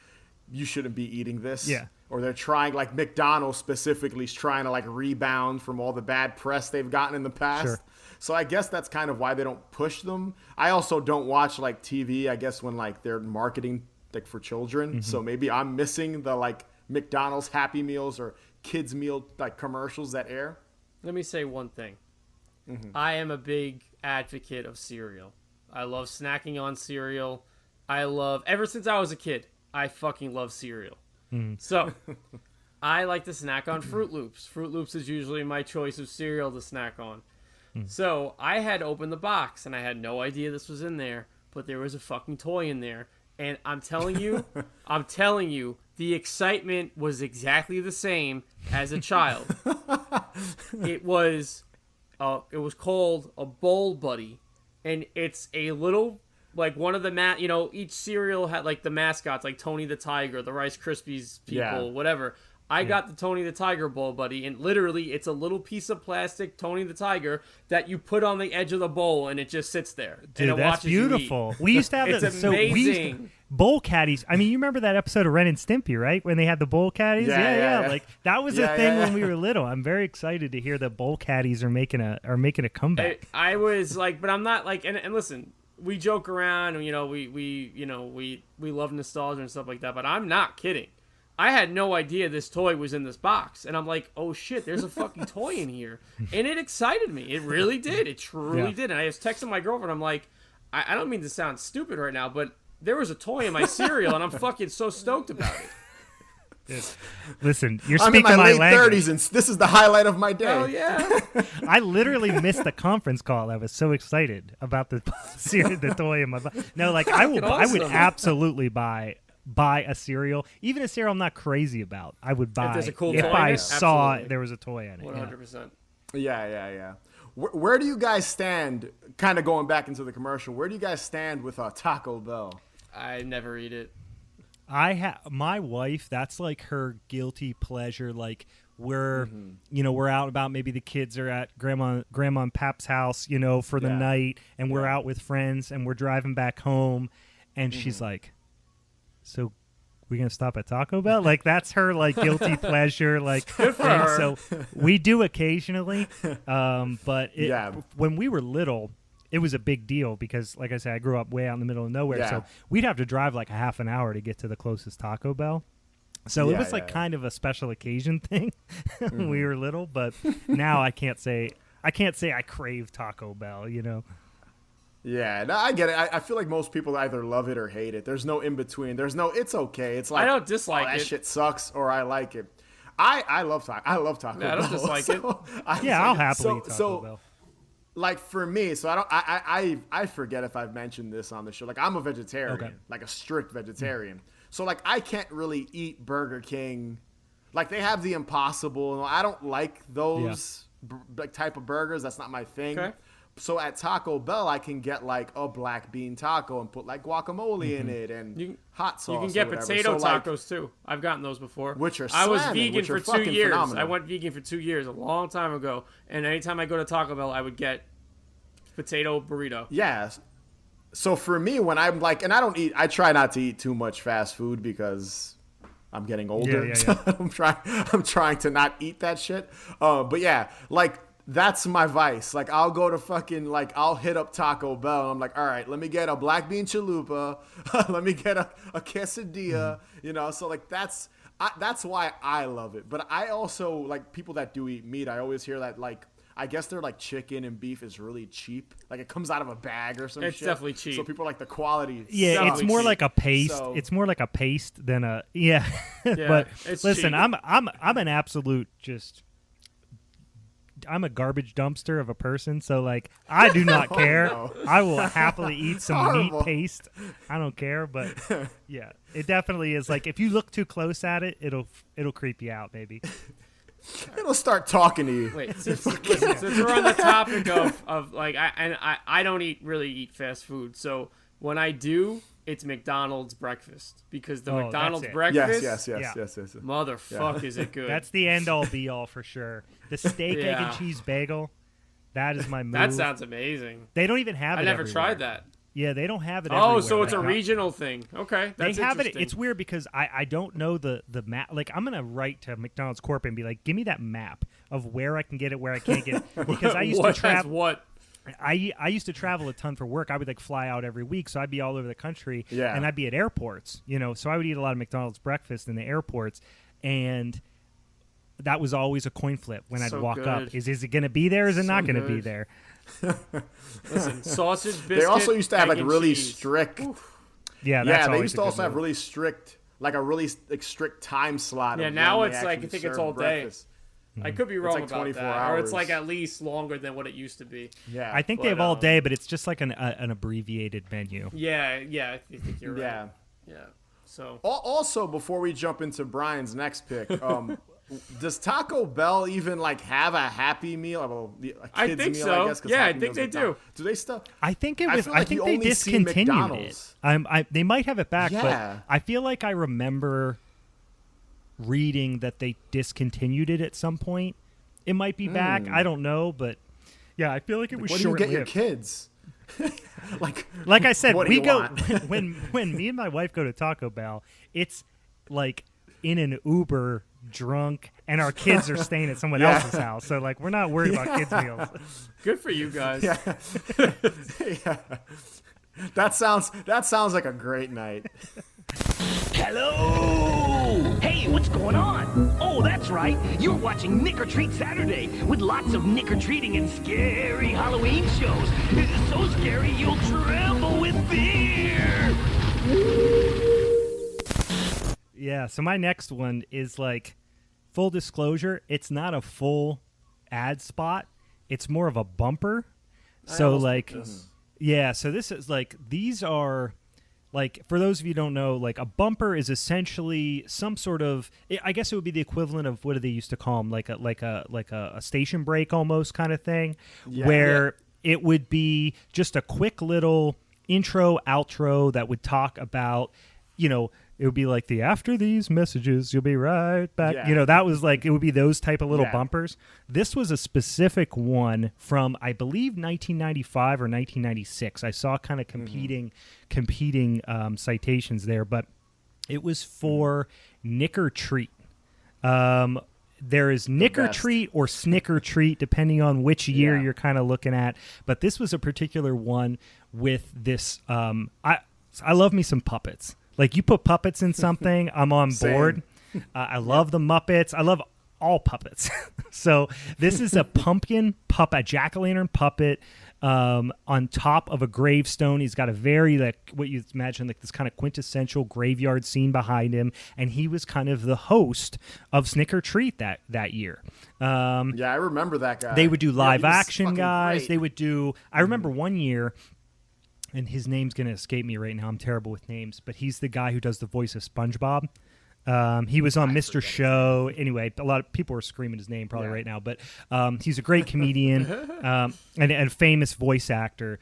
you shouldn't be eating this. Yeah. Or they're trying, like McDonald's specifically is trying to like rebound from all the bad press they've gotten in the past. Sure. So I guess that's kind of why they don't push them. I also don't watch like TV, I guess, when like they're marketing like for children. Mm-hmm. So maybe I'm missing the like McDonald's Happy Meals or kids meal like commercials that air. Let me say one thing. Mm-hmm. I am a big advocate of cereal. I love snacking on cereal. Ever since I was a kid, I fucking love cereal. So I like to snack on Fruit Loops. Fruit Loops is usually my choice of cereal to snack on. So I had opened the box and I had no idea this was in there, but there was a fucking toy in there. And I'm telling you, the excitement was exactly the same as a child. It was called a Bowl Buddy, and it's a little, like, one of the each cereal had like the mascots, like Tony the Tiger, the Rice Krispies people, whatever. I got the Tony the Tiger Bowl Buddy, and literally it's a little piece of plastic Tony the Tiger that you put on the edge of the bowl, and it just sits there. Dude, and it that's watches beautiful. You eat. We used to have it's that. amazing. Bowl caddies. I mean, you remember that episode of Ren and Stimpy, right? When they had the bowl caddies? Yeah. Like that was a thing when we were little. I'm very excited to hear that bowl caddies are making a comeback. I was like, but I'm not like, and listen, we joke around, and we love nostalgia and stuff like that, but I'm not kidding. I had no idea this toy was in this box, and I'm like, oh shit, there's a fucking toy in here, and it excited me. It really did. It truly did. And I was texting my girlfriend. I'm like, I don't mean to sound stupid right now, but there was a toy in my cereal, and I'm fucking so stoked about it. Listen, you're speaking I'm in my late language. 30s, and this is the highlight of my day. Oh yeah! I literally missed the conference call. I was so excited about the toy in my box. No, like I would absolutely buy a cereal, even a cereal I'm not crazy about. I would buy if there's a cool if toy I in it? saw Absolutely. there was a toy in it. 100%. Yeah. Where do you guys stand? Kind of going back into the commercial. Where do you guys stand with Taco Bell? I never eat it. My wife. That's like her guilty pleasure. Like we're we're out about, maybe the kids are at grandma and Pap's house, for the night, and we're out with friends, and we're driving back home, and she's like, so we're going to stop at Taco Bell? Like, that's her, like, guilty pleasure, like, Good for her. So we do occasionally, but when we were little, it was a big deal because, like I said, I grew up way out in the middle of nowhere, so we'd have to drive, like, a half an hour to get to the closest Taco Bell. So it was, like, kind of a special occasion thing when we were little, but now I can't say I crave Taco Bell, Yeah, no, I get it. I feel like most people either love it or hate it. There's no in between. There's no, it's okay. It's like, I don't dislike that it. shit sucks, or I like it. I love Taco Bell. I don't dislike it. I'll happily eat Taco Bell. Like for me, so I forget if I've mentioned this on the show. Like I'm a vegetarian, like a strict vegetarian. So like I can't really eat Burger King. Like they have the Impossible. I don't like those like type of burgers. That's not my thing. Okay. So at Taco Bell, I can get like a black bean taco and put like guacamole in it and hot sauce. You can get potato tacos too. I've gotten those before. Which are I was vegan for 2 years. Phenomenal. I went vegan for 2 years, a long time ago. And anytime I go to Taco Bell, I would get potato burrito. Yes. So for me, when I'm like, and I try not to eat too much fast food because I'm getting older. Yeah. I'm trying to not eat that shit. But yeah, like that's my vice. Like I'll go to fucking like I'll hit up Taco Bell. And I'm like, all right, let me get a black bean chalupa. Let me get a quesadilla. You know, so like that's why I love it. But I also like people that do eat meat. I always hear that like. I guess they're like chicken and beef is really cheap. Like it comes out of a bag or some shit. It's definitely cheap. So people are like the quality. Yeah, it's more cheap. like a paste. So- It's more like a paste than a yeah. Yeah, But it's listen, cheap. I'm an absolute just. I'm a garbage dumpster of a person, so like I do not care. no. I will happily eat some Horrible. meat paste. I don't care, but yeah, it definitely is. Like if you look too close at it, it'll creep you out, maybe. It'll start talking to you. Wait, since we're on the topic of like, I don't really eat fast food. So when I do, it's McDonald's breakfast because the Oh, McDonald's that's it. breakfast, Yes. Yeah. motherfuck, is it good? That's the end all be all for sure. The steak, egg, and Yeah. cheese bagel. That is my move. That sounds amazing. They don't even have it. I never everywhere. tried that. Yeah, they don't have it. Oh, everywhere. so it's a Like, regional thing. Okay, that's They have it. interesting. It's weird because I don't know the map. Like I'm gonna write to McDonald's Corp and be like, give me that map of where I can get it, where I can't get it, because I used to What has travel. what? I used to travel a ton for work. I would like fly out every week, so I'd be all over the country, Yeah. and I'd be at airports. You know, so I would eat a lot of McDonald's breakfast in the airports, and that was always a coin flip when I'd So walk good. up. Is it going to be there? Is it So not going to be good. there? Listen, sausage, biscuit. They also used to have egg like and really cheese. strict. Yeah, that's Yeah, they always used a to good also have move. really strict, like a really like, strict time slot. Yeah, of now when they it's like, I actually think it's serve all day. breakfast. I could be wrong like about 24 that, or it's hours. like at least longer than what it used to be. Yeah, I think But, they have all um, day, but it's just like an abbreviated menu. Yeah, I think you're right. Yeah. Yeah. So Also, before we jump into Brian's next pick, does Taco Bell even like have a Happy Meal? Well, a I kid's think meal, so. I guess, 'cause Yeah, I Happy think Meal's they McDonald's. Do they still? I think it I was. feel I, like think you they only see discontinued it. McDonald's. They might have it back, Yeah. but I feel like I remember reading that they discontinued it at some point. It might be back. I don't know, but yeah, I feel like it was What do you get your short-lived. kids? Like I said, what do we you go want? when me and my wife go to Taco Bell. It's like in an Uber, drunk, and our kids are staying at someone else's house. So like we're not worried about kids meals. good for you guys. Yeah. That sounds like a great night. Hello! Hey, what's going on? Oh, that's right. You're watching Nick or Treat Saturday with lots of Nick or Treating and scary Halloween shows. So scary you'll tremble with fear. Yeah, so my next one is like full disclosure, it's not a full ad spot. It's more of a bumper. So like yeah, so this is like these are like for those of you who don't know, like a bumper is essentially some sort of I guess it would be the equivalent of what do they used to call them like a station break almost kind of thing where it would be just a quick little intro outro that would talk about, you know, it would be like the after these messages you'll be right back. Yeah. You know, that was like it would be those type of little Yeah. bumpers. This was a specific one from I believe 1995 or 1996. I saw kind of competing citations there, but it was for Nick or Treat. There is Nick or best. Treat or Snicker Treat, depending on which year Yeah. you're kind of looking at. But this was a particular one with this. I love me some puppets. Like you put puppets in something, I'm on Same. board. I love the Muppets. I love all puppets. So this is a pumpkin puppet, a jack-o'-lantern puppet on top of a gravestone. He's got a very like what you imagine like this kind of quintessential graveyard scene behind him, and he was kind of the host of Snicker Treat that year. Yeah, I remember that guy. They would do Yeah, live he was action fucking guys. great. They would do. I remember one year, and his name's going to escape me right now. I'm terrible with names, but he's the guy who does the voice of SpongeBob. He was on Mr. Show. Anyway, a lot of people are screaming his name probably right now, but he's a great comedian and a famous voice actor.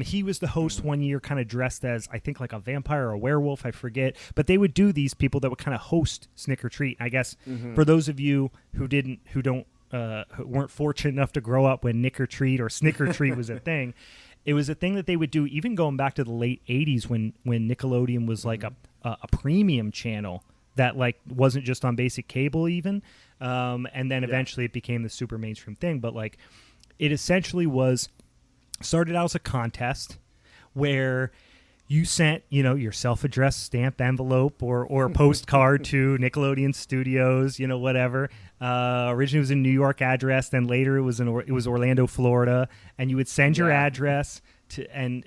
He was the host one year, kind of dressed as, I think, like a vampire or a werewolf, I forget. But they would do these people that would kind of host Snick or Treat. I guess for those of you who weren't fortunate enough to grow up when Nick or Treat or Snick or Treat was a thing, it was a thing that they would do even going back to the late 80s when Nickelodeon was like a premium channel that like wasn't just on basic cable even, and then eventually it became the super mainstream thing. But like, it essentially started out as a contest where you sent, your self-addressed stamped envelope or a postcard to Nickelodeon Studios, whatever. Originally it was a New York address, then later it was Orlando, Florida, and you would send your address to and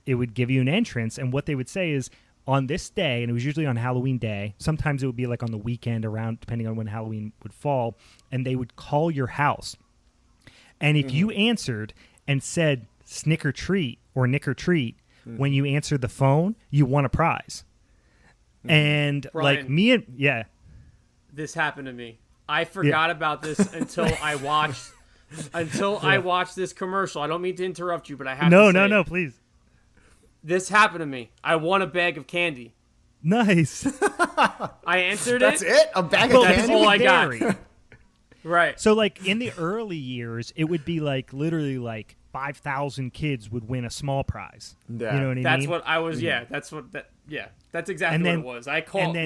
it would give you an entrance. And what they would say is, on this day, and it was usually on Halloween day, sometimes it would be like on the weekend around, depending on when Halloween would fall, and they would call your house. And if you answered and said Snicker Treat or Nick or Treat, when you answered the phone, you won a prize. And Brian, like me and this happened to me. I forgot about this until I watched I watched this commercial. I don't mean to interrupt you, but I have to say No, please. This happened to me. I won a bag of candy. Nice. I answered That's it. it? A bag of candy? That's all I got. Right. So like in the early years, it would be like literally like 5,000 kids would win a small prize. Yeah. You know what I mean? That's what I was. Yeah. That's exactly what it was. I called.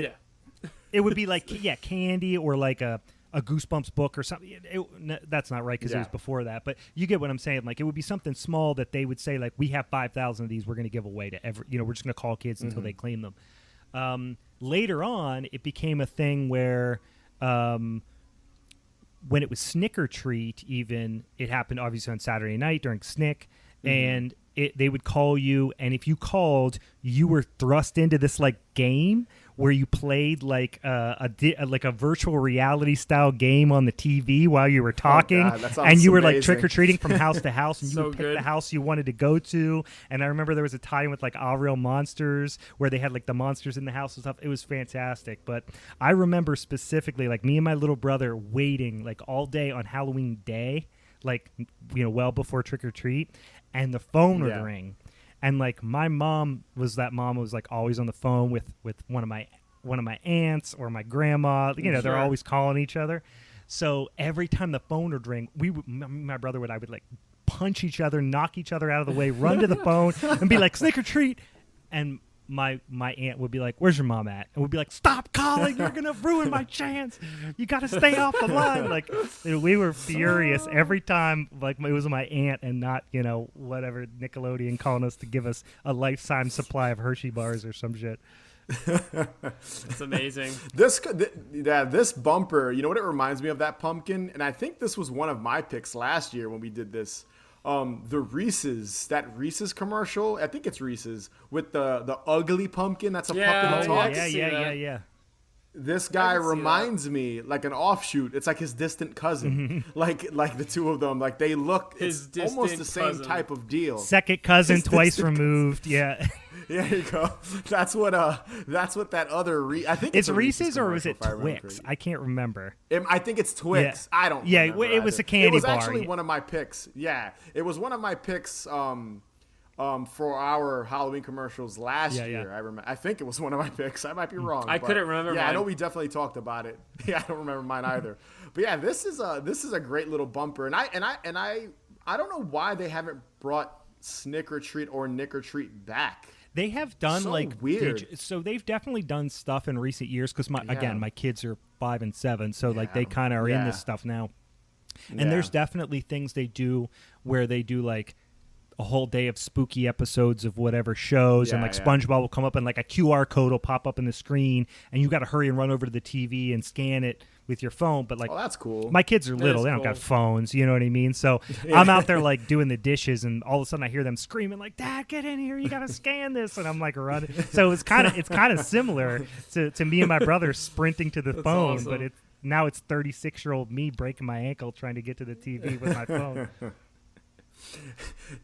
It would be like candy or like a Goosebumps book or something. That's not right because it was before that. But you get what I'm saying. Like it would be something small that they would say like, we have 5,000 of these. We're going to give away to we're just going to call kids until they claim them. Later on, it became a thing where. When it was Snicker Treat, even, it happened obviously on Saturday night during Snick, and they would call you, and if you called, you were thrust into this like game where you played like a virtual reality style game on the TV while you were talking, and you were like trick or treating from house to house, and you would pick the house you wanted to go to. And I remember there was a tie-in with like Our Real Monsters where they had like the monsters in the house and stuff. It was fantastic. But I remember specifically like me and my little brother waiting like all day on Halloween day, like well before trick or treat, and the phone would ring. And like my mom was like always on the phone with one of my aunts or my grandma. They're always calling each other. So every time the phone would ring, my brother I would like punch each other, knock each other out of the way, run to the phone, and be like Snicker Treat. And my aunt would be like, "Where's your mom at?" And we'd be like, "Stop calling! You're gonna ruin my chance. You got to stay off the line." Like we were furious every time. Like it was my aunt and not whatever Nickelodeon calling us to give us a lifetime supply of Hershey bars or some shit. It's amazing. This bumper, you know what it reminds me of, that pumpkin? And I think this was one of my picks last year when we did this. The that Reese's commercial, I think it's Reese's, with the ugly pumpkin that's a pumpkin that talks. Yeah. This guy reminds me like an offshoot. It's like his distant cousin. like the two of them, like they look almost the same type of deal. Second cousin, twice removed. Yeah. There you go. That's what that other I think it's Reese's or was it Twix? I can't remember. I think it's Twix. Yeah. I don't remember it was either. a candy bar. It was actually one of my picks. Yeah. It was one of my picks for our Halloween commercials last year. I remember. I think it was one of my picks. I might be wrong. I couldn't remember mine. I know we definitely talked about it. Yeah, I don't remember mine either. But yeah, this is a great little bumper. And I don't know why they haven't brought Snicker Treat or Nick or Treat back. They have done weird. So they've definitely done stuff in recent years because my kids are 5 and 7, so like they kind of are in this stuff now. And there's definitely things they do where they do like a whole day of spooky episodes of whatever shows, and like SpongeBob will come up and like a QR code will pop up in the screen, and you got to hurry and run over to the TV and scan it with your phone. But like, that's cool. My kids are little; they don't got phones. You know what I mean? So I'm out there like doing the dishes, and all of a sudden I hear them screaming like, "Dad, get in here! You got to scan this!" And I'm like running. So it's kind of similar to me and my brother sprinting to the phone, awesome. but now it's 36-year-old me breaking my ankle trying to get to the TV with my phone.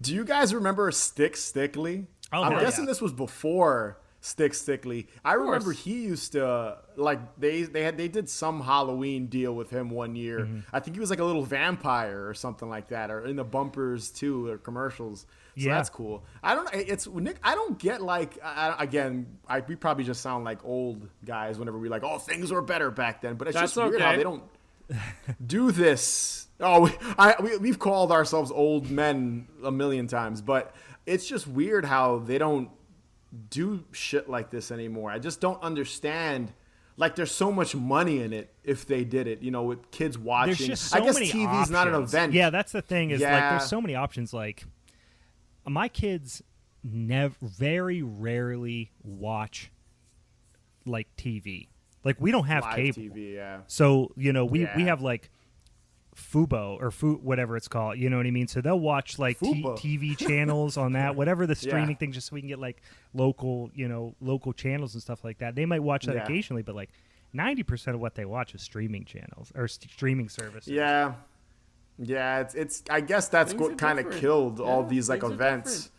Do you guys remember Stick Stickly? Oh, I'm guessing this was before Stick Stickly. I remember he used to like they did some Halloween deal with him one year. Mm-hmm. I think he was like a little vampire or something like that, or in the bumpers too, or commercials. So that's cool. I don't. It's Nick. I don't get like. We probably just sound like old guys whenever we like. Oh, things were better back then. But it's just weird how they don't do this. Oh, we've called ourselves old men a million times, but it's just weird how they don't do shit like this anymore. I just don't understand. Like, there's so much money in it if they did it, with kids watching. There's just so I guess many TV's options. not an event. Yeah, that's the thing is like Yeah. there's so many options. Like my kids very rarely watch like TV. Like we don't have Live cable. TV, yeah. So, we Yeah. have like Fubo or whatever it's called, you know what I mean? So they'll watch like Fubo. TV channels on that, whatever the streaming Yeah. thing, just so we can get like local channels and stuff like that. They might watch that Yeah. occasionally, but like 90% of what they watch is streaming channels or streaming services. Yeah. Yeah, it's I guess that's Things what are kind of different. killed all Yeah, these like things are events,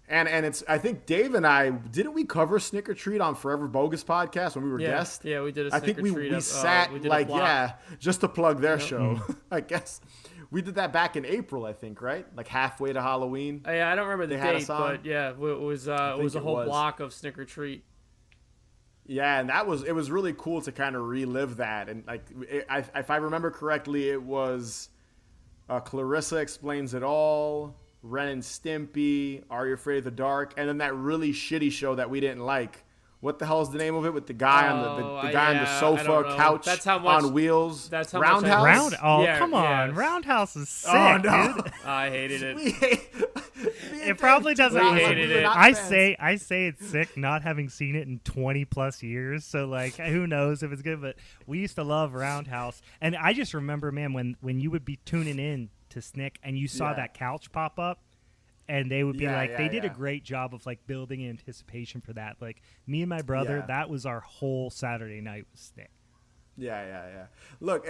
And it's I think Dave and I didn't we cover Snicker Treat on Forever Bogus podcast when we were guests? Yeah, we did a I think Snicker Treat we up, sat we did a like block. just to plug their show. I guess we did that back in April, I think, right? Like halfway to Halloween. Yeah, I don't remember the They had date, us on. but yeah, it was a think it whole was. block of Snicker Treat. Yeah, and it was really cool to kind of relive that. And like, if I remember correctly, it was Clarissa Explains It All, Ren and Stimpy, Are You Afraid of the Dark, and then that really shitty show that we didn't like. What the hell is the name of it with the guy on the guy on the I sofa don't know. couch That's how much, on wheels? That's how Roundhouse. much Come on. yeah. Roundhouse is sick, Oh no! dude. I hated it. It probably doesn't. We hated it. I say it's sick not having seen it in 20 plus years. So like, who knows if it's good? But we used to love Roundhouse, and I just remember, man, when you would be tuning in to Snick and you saw Yeah. that couch pop up, and they would be Yeah, like, yeah, they did a yeah. great job of like building anticipation for that. Like me and my brother, Yeah. that was our whole Saturday night with Snick. Yeah. Look,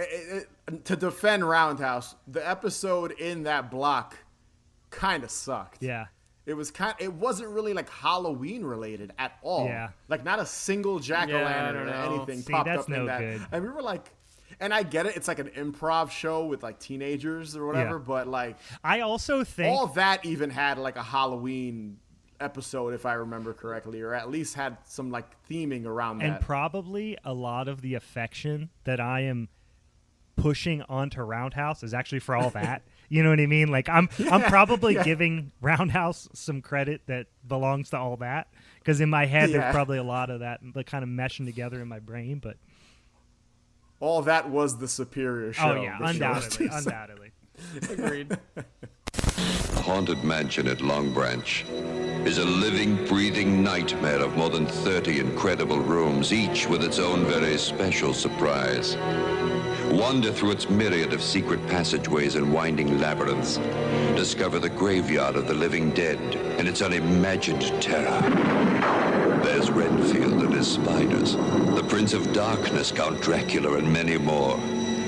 to defend Roundhouse, the episode in that block kind of sucked. Yeah. It wasn't really like Halloween related at all. Yeah. Like not a single jack o' Yeah, I lantern don't or know. anything See, popped that's up in no that. good. And we were like, and I get it, it's like an improv show with like teenagers or whatever, Yeah. but like I also think all of that even had like a Halloween episode, if I remember correctly, or at least had some like theming around and that. probably a lot of the affection that I am pushing onto Roundhouse is actually for all that. You know what I mean? Like I'm probably giving Roundhouse some credit that belongs to all that, because in my head there's probably a lot of that like kind of meshing together in my brain. But All that was the superior show. oh yeah, the show was undoubtedly, decent. undoubtedly. Agreed. Haunted Mansion at Long Branch is a living, breathing nightmare of more than 30 incredible rooms, each with its own very special surprise. Wander through its myriad of secret passageways and winding labyrinths. Discover the graveyard of the living dead and its unimagined terror. There's Renfield and his spiders, the Prince of Darkness, Count Dracula, and many more.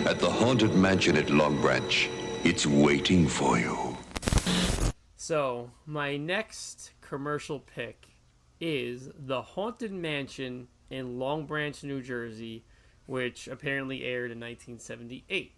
At the Haunted Mansion at Long Branch, it's waiting for you. So, my next commercial pick is The Haunted Mansion in Long Branch, New Jersey, which apparently aired in 1978.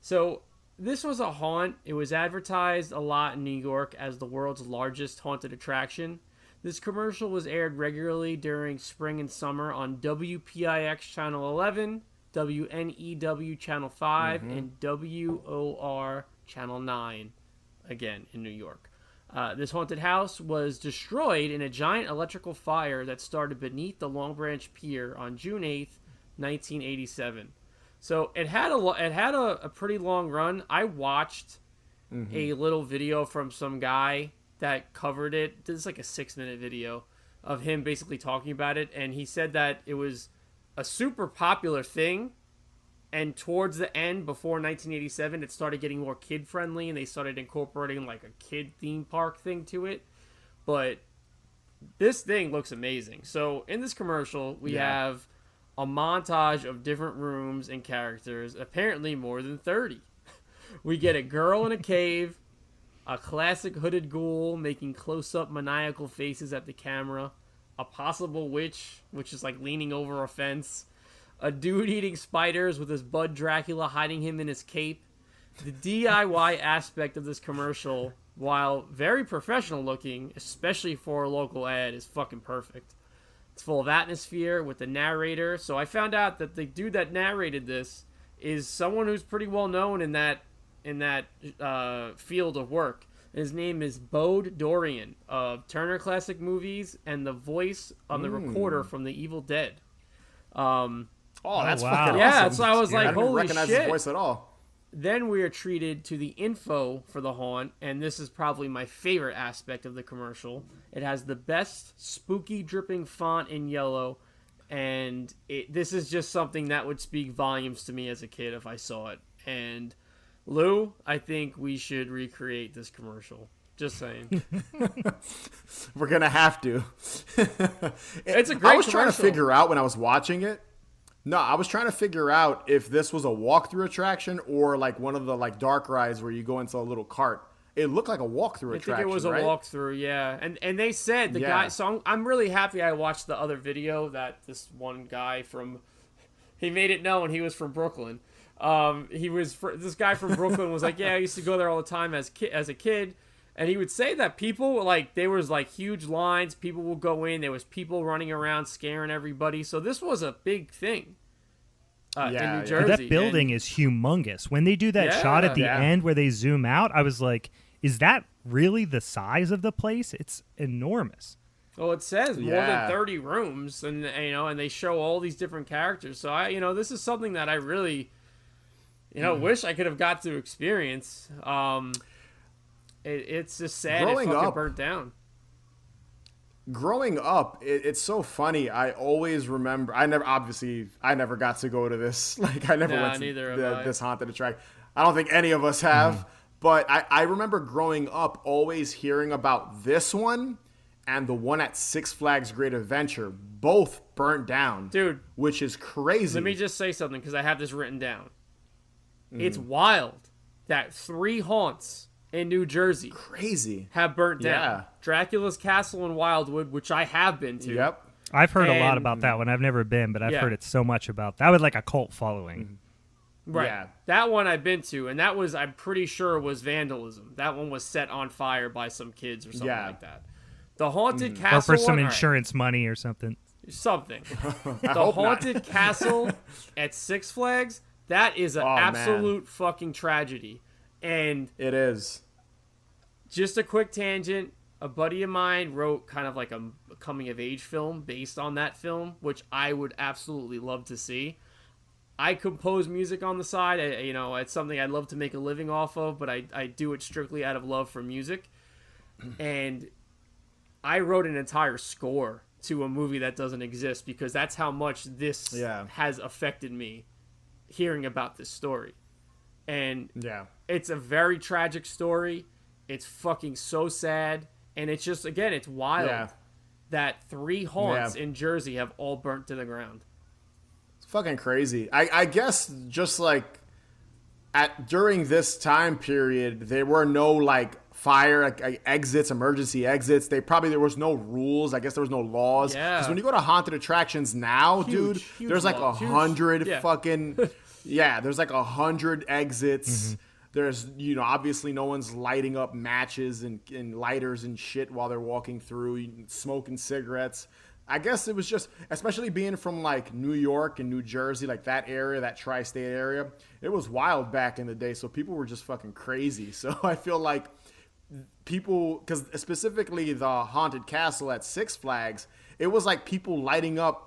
So, this was a haunt. It was advertised a lot in New York as the world's largest haunted attraction. This commercial was aired regularly during spring and summer on WPIX Channel 11, WNEW Channel 5, and WOR Channel 9, again in New York. This haunted house was destroyed in a giant electrical fire that started beneath the Long Branch Pier on June 8th, 1987. So it had a pretty long run. I watched a little video from some guy that covered it. This is like a 6-minute video of him basically talking about it, and he said that it was a super popular thing, and towards the end, before 1987, it started getting more kid-friendly, and they started incorporating like a kid theme park thing to it. But this thing looks amazing. So in this commercial, we have a montage of different rooms and characters, apparently more than 30. We get a girl in a cave, a classic hooded ghoul making close-up maniacal faces at the camera, a possible witch, which is like leaning over a fence, a dude eating spiders with his bud Dracula hiding him in his cape. The DIY aspect of this commercial, while very professional looking, especially for a local ad, is fucking perfect. It's full of atmosphere with the narrator. So I found out that the dude that narrated this is someone who's pretty well known in that field of work. His name is Bode Dorian of Turner Classic Movies and the voice on the recorder from The Evil Dead. That's fucking awesome. Yeah, so I was like, I didn't holy recognize shit. his voice at all. Then we are treated to the info for the haunt, and this is probably my favorite aspect of the commercial. It has the best spooky dripping font in yellow, and this is just something that would speak volumes to me as a kid if I saw it. And Lou, I think we should recreate this commercial. Just saying. We're gonna have to. It's a great I was trying to commercial. figure out when I was watching it. No, I was trying to figure out if this was a walkthrough attraction or like one of the like dark rides where you go into a little cart. It looked like a walkthrough attraction. I think it was a right? walkthrough, yeah. And they said the guy. So I'm really happy I watched the other video that this one guy he made it known he was from Brooklyn. This guy from Brooklyn was like, yeah, I used to go there all the time as a kid. And he would say that people, like, there was, like, huge lines. People would go in. There was people running around scaring everybody. So this was a big thing in New Jersey. That building is humongous. When they do that shot at the end where they zoom out, I was like, is that really the size of the place? It's enormous. Well, it says more than 30 rooms, and and they show all these different characters. So this is something that I really, wish I could have got to experience. It's just sad it fucking burnt down. Growing up, it's so funny. I always remember. I never got to go to this. Like I never went to this haunted attraction. I don't think any of us have. But I remember growing up always hearing about this one and the one at Six Flags Great Adventure. Both burnt down, dude. Which is crazy. Let me just say something because I have this written down. It's wild that 3 haunts in New Jersey have burnt down. Yeah. Dracula's Castle in Wildwood, which I have been to. Yep. I've heard a lot about that one. I've never been, but I've heard it so much about that. Was like a cult following. Right. Yeah. That one I've been to, and that was, I'm pretty sure, was vandalism. That one was set on fire by some kids or something like that. The Haunted Castle or for some insurance money or something. Something. The Haunted Castle at Six Flags, that is an absolute fucking tragedy. And it is. Just a quick tangent. A buddy of mine wrote kind of like a coming of age film based on that film, which I would absolutely love to see. I compose music on the side. It's something I'd love to make a living off of, but I do it strictly out of love for music. And I wrote an entire score to a movie that doesn't exist because that's how much this has affected me hearing about this story. And it's a very tragic story. It's fucking so sad. And it's just, again, it's wild that 3 haunts in Jersey have all burnt to the ground. It's fucking crazy. I guess just like during this time period, there were no like fire exits, emergency exits. There was no rules. I guess there was no laws. Because when you go to haunted attractions now, dude, there's like 100 fucking... Yeah, there's like 100 exits. There's, obviously no one's lighting up matches and lighters and shit while they're walking through, smoking cigarettes. I guess it was just, especially being from like New York and New Jersey, like that area, that tri-state area, it was wild back in the day. So people were just fucking crazy. So I feel like people, because specifically the Haunted Castle at Six Flags, it was like people lighting up,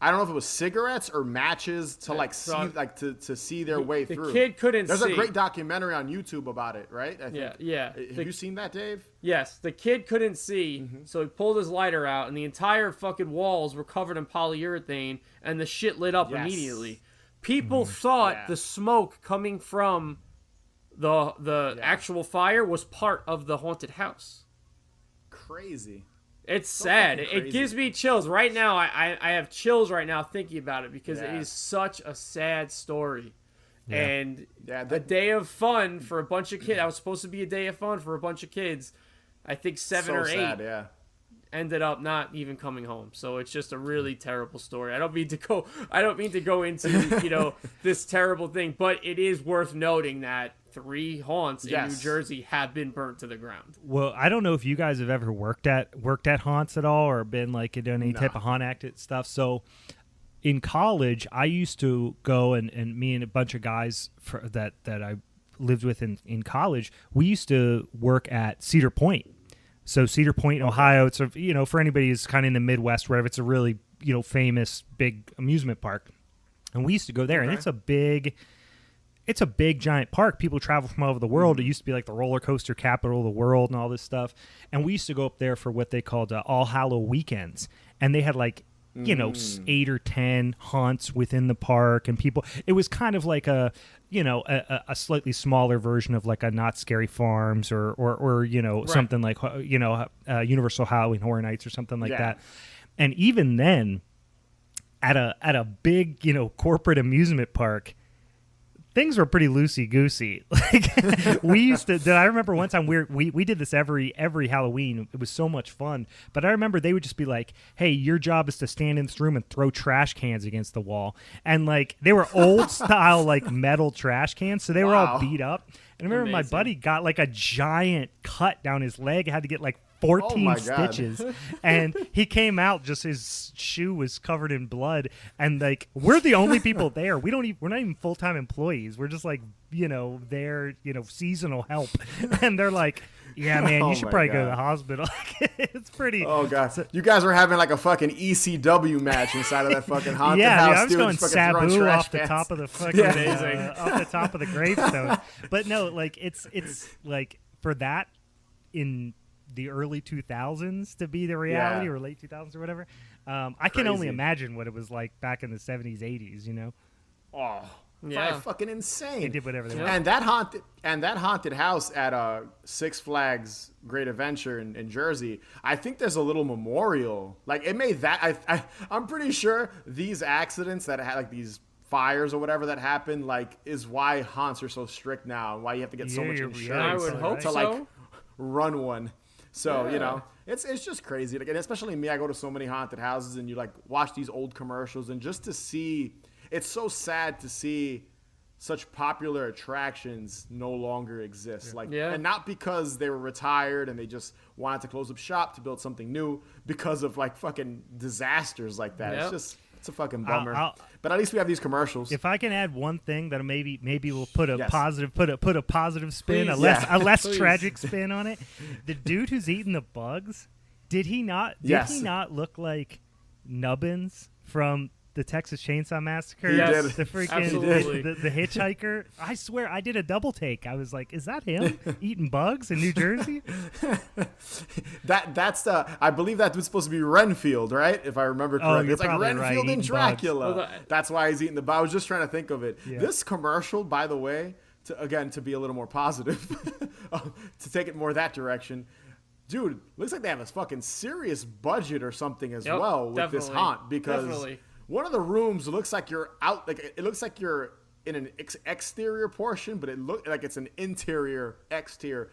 I don't know if it was cigarettes or matches to like see to see their way through. The kid couldn't There's see. a great documentary on YouTube about it, right? I think. Yeah. Have you seen that, Dave? Yes. The kid couldn't see, so he pulled his lighter out, and the entire fucking walls were covered in polyurethane, and the shit lit up immediately. People thought the smoke coming from the actual fire was part of the haunted house. Crazy. It's sad. It gives me chills. Right now, I have chills right now thinking about it because it is such a sad story. Yeah. And a day of fun for a bunch of kids. That was supposed to be a day of fun for a bunch of kids. I think 7 or 8 ended up not even coming home. So it's just a really terrible story. I don't mean to go into, this terrible thing, but it is worth noting that 3 haunts in New Jersey have been burnt to the ground. Well, I don't know if you guys have ever worked at haunts at all or been like in any type of haunt acted stuff. So in college, I used to go and me and a bunch of guys that I lived with in college, we used to work at Cedar Point. So Cedar Point, Ohio, it's for anybody who's kind of in the Midwest, wherever, it's a really famous big amusement park, and we used to go there, and it's a big giant park. People travel from all over the world. It used to be like the roller coaster capital of the world and all this stuff. And we used to go up there for what they called All Hallow weekends, and they had 8 or 10 haunts within the park, and people. It was kind of like a slightly smaller version of like a Not Scary Farms or something like Universal Halloween Horror Nights or something like that. And even then, at a big corporate amusement park, things were pretty loosey-goosey. Like we used to. I remember one time we did this every Halloween. It was so much fun. But I remember they would just be like, "Hey, your job is to stand in this room and throw trash cans against the wall." And like they were old style like metal trash cans, so they were all beat up. And I remember my buddy got like a giant cut down his leg. Had to get like 14 stitches, and he came out, just his shoe was covered in blood, and like we're the only people there. We're not even full-time employees. We're just like there seasonal help, and they're like, yeah, man, you should probably go to the hospital. It's pretty. Oh god, you guys were having like a fucking ECW match inside of that fucking haunted house. I was going Sabu off the top of the fucking off the top of the gravestone. But no, like it's like for that in the early 2000s to be the reality, or late 2000s or whatever. I can only imagine what it was like back in the 70s, 80s. Oh, yeah, fucking insane. They did whatever they wanted. And that haunted house at Six Flags Great Adventure in Jersey, I think there's a little memorial. Like it made that. I'm pretty sure these accidents that had like these fires or whatever that happened, like, is why haunts are so strict now, and why you have to get so much insurance I would hope to like run one. So it's just crazy. Like, and especially me, I go to so many haunted houses, and you like watch these old commercials, and just to see, it's so sad to see such popular attractions no longer exist. And not because they were retired and they just wanted to close up shop to build something new, because of like fucking disasters like that. It's a fucking bummer. But at least we have these commercials. If I can add one thing that maybe we'll put a positive put a positive spin, a less tragic spin on it. The dude who's eating the bugs, did he not look like Nubbins from the Texas Chainsaw Massacre? Yes. The freaking the hitchhiker. I swear I did a double take. I was like, is that him eating bugs in New Jersey? That's I believe that was supposed to be Renfield, right? If I remember correctly. It's like Renfield and Dracula. Bugs. That's why he's eating the bugs. I was just trying to think of it. Yeah. This commercial, by the way, to be a little more positive, to take it more that direction. Dude, looks like they have a fucking serious budget or something as well with this haunt, because one of the rooms looks like you're out, like it looks like you're in an exterior portion, but it looked like it's an exterior,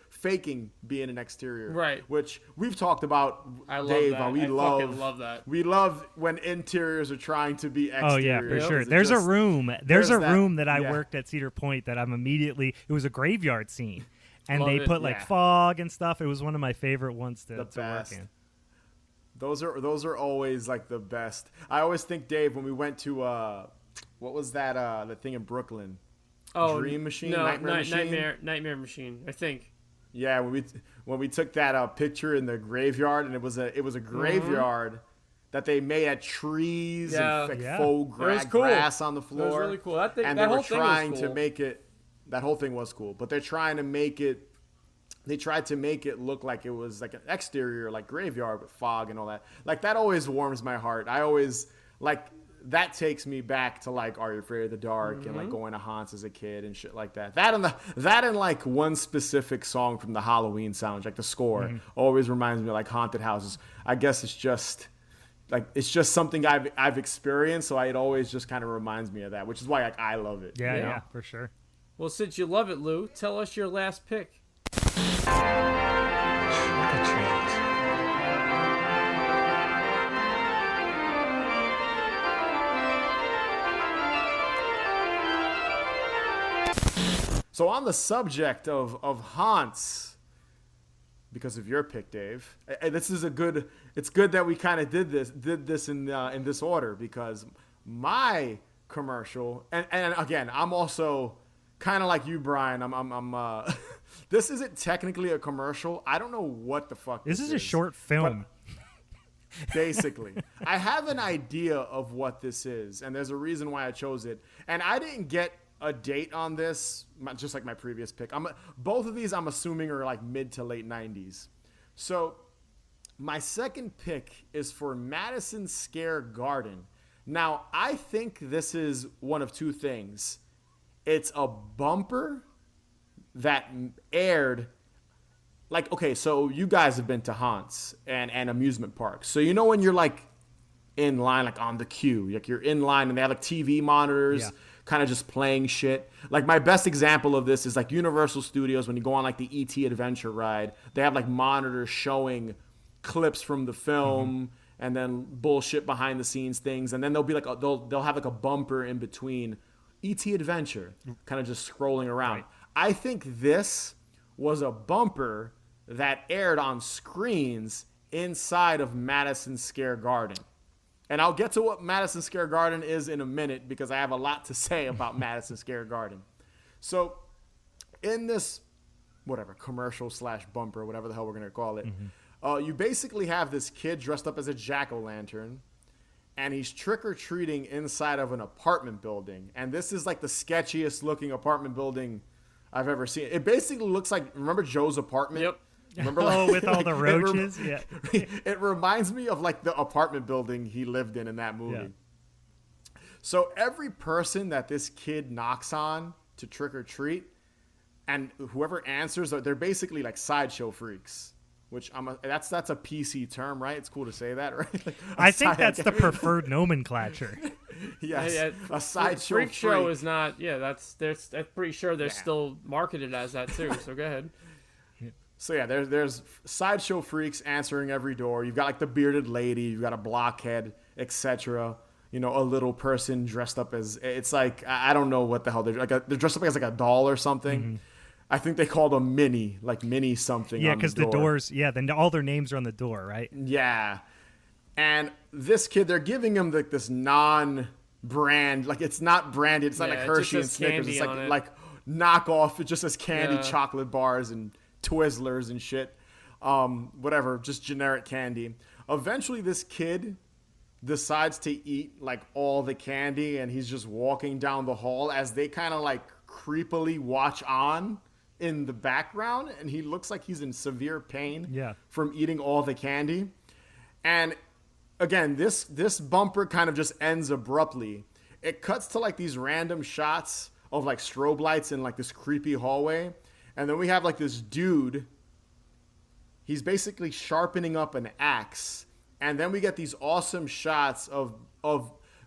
faking being an exterior. Right. Which we've talked about, Dave. I love that. We love when interiors are trying to be exterior. Oh yeah, for sure. There's a room that I worked at Cedar Point that I'm immediately, it was a graveyard scene. And they put like fog and stuff. It was one of my favorite ones to work in. Those are always like the best. I always think, Dave, when we went to what was that the thing in Brooklyn? Oh, Dream Machine, no, Nightmare Machine, Nightmare Machine, I think. Yeah, when we took that picture in the graveyard, and it was a graveyard that they made at trees and faux grass on the floor. It was really cool. And they were trying to make it. That whole thing was cool, but they're trying to make it. They tried to make it look like it was like an exterior, like graveyard with fog and all that. Like, that always warms my heart. I always, like, that takes me back to, like, Are You Afraid of the Dark and, like, going to haunts as a kid and shit like that. That and like, one specific song from the Halloween soundtrack, the score, always reminds me of, like, haunted houses. I guess it's just something I've experienced, so it always just kind of reminds me of that, which is why, like, I love it. Yeah, for sure. Well, since you love it, Lou, tell us your last pick. So on the subject of haunts, because of your pick, Dave, this is it's good that we kind of did this in this order, because my commercial, and again, I'm also kind of like you, Brian. I'm this isn't technically a commercial. I don't know what the fuck this is a short film. Basically, I have an idea of what this is, and there's a reason why I chose it. And I didn't get a date on this, just like my previous pick. Both of these I'm assuming are like mid to late 90s. So my second pick is for Madison Square Garden. Now, I think this is one of two things. It's a bumper that aired. Like, okay, so you guys have been to haunts and amusement parks. So you know when you're like in line, like on the queue, like you're in line and they have like TV monitors kind of just playing shit. Like my best example of this is like Universal Studios when you go on like the E.T. adventure ride. They have like monitors showing clips from the film and then bullshit behind the scenes things. And then they'll be like, they'll have like a bumper in between E.T. adventure kind of just scrolling around. Right. I think this was a bumper that aired on screens inside of Madison Square Garden. And I'll get to what Madison Square Garden is in a minute because I have a lot to say about Madison Square Garden. So in this, whatever, commercial / bumper, whatever the hell we're going to call it, you basically have this kid dressed up as a jack-o'-lantern, and he's trick-or-treating inside of an apartment building. And this is like the sketchiest looking apartment building I've ever seen. It basically looks like, remember Joe's apartment? Yep. Remember, with all the roaches? It reminds me of like the apartment building he lived in that movie. Yeah. So every person that this kid knocks on to trick or treat, and whoever answers, they're basically like sideshow freaks. Which that's a PC term, right? It's cool to say that, right? Like I think that's the preferred nomenclature. Yes, a sideshow freak show is not. Yeah, I'm pretty sure they're still marketed as that too. So go ahead. So yeah, there's sideshow freaks answering every door. You've got like the bearded lady, you've got a blockhead, etc. You know, a little person dressed up as, it's like I don't know what the hell they're dressed up as like a doll or something. I think they called them Minnie something. Yeah, because the doors. Yeah, then all their names are on the door, right? Yeah, and this kid, they're giving him like this non-brand, like it's not branded. It's not like Hershey and Snickers. It's like knockoff. It just says candy, chocolate bars, and Twizzlers and shit. Whatever, just generic candy. Eventually, this kid decides to eat like all the candy, and he's just walking down the hall as they kind of like creepily watch on in the background, and he looks like he's in severe pain from eating all the candy. And again, this bumper kind of just ends abruptly. It cuts to like these random shots of like strobe lights in like this creepy hallway, and then we have like this dude, he's basically sharpening up an axe, and then we get these awesome shots of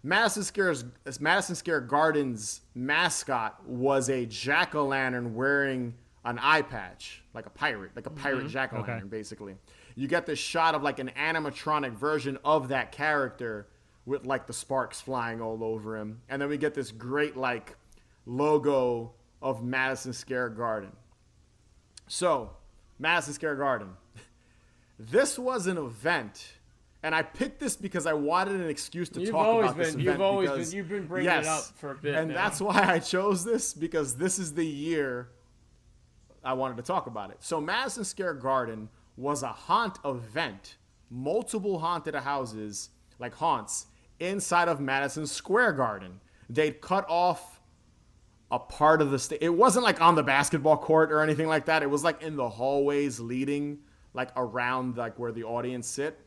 Madison Square Garden's mascot was a jack-o'-lantern wearing an eye patch, like a pirate jack-o'-lantern, basically. You get this shot of like an animatronic version of that character with like the sparks flying all over him. And then we get this great like logo of Madison Square Garden. So, Madison Square Garden. This was an event. And I picked this because I wanted an excuse to talk about this event. You've been bringing it up for a bit and now. That's why I chose this, because this is the year I wanted to talk about it. So Madison Square Garden was a haunt event. Multiple haunted houses, like haunts, inside of Madison Square Garden. They'd cut off a part of the stage. It wasn't like on the basketball court or anything like that. It was like in the hallways leading like around like where the audience sit.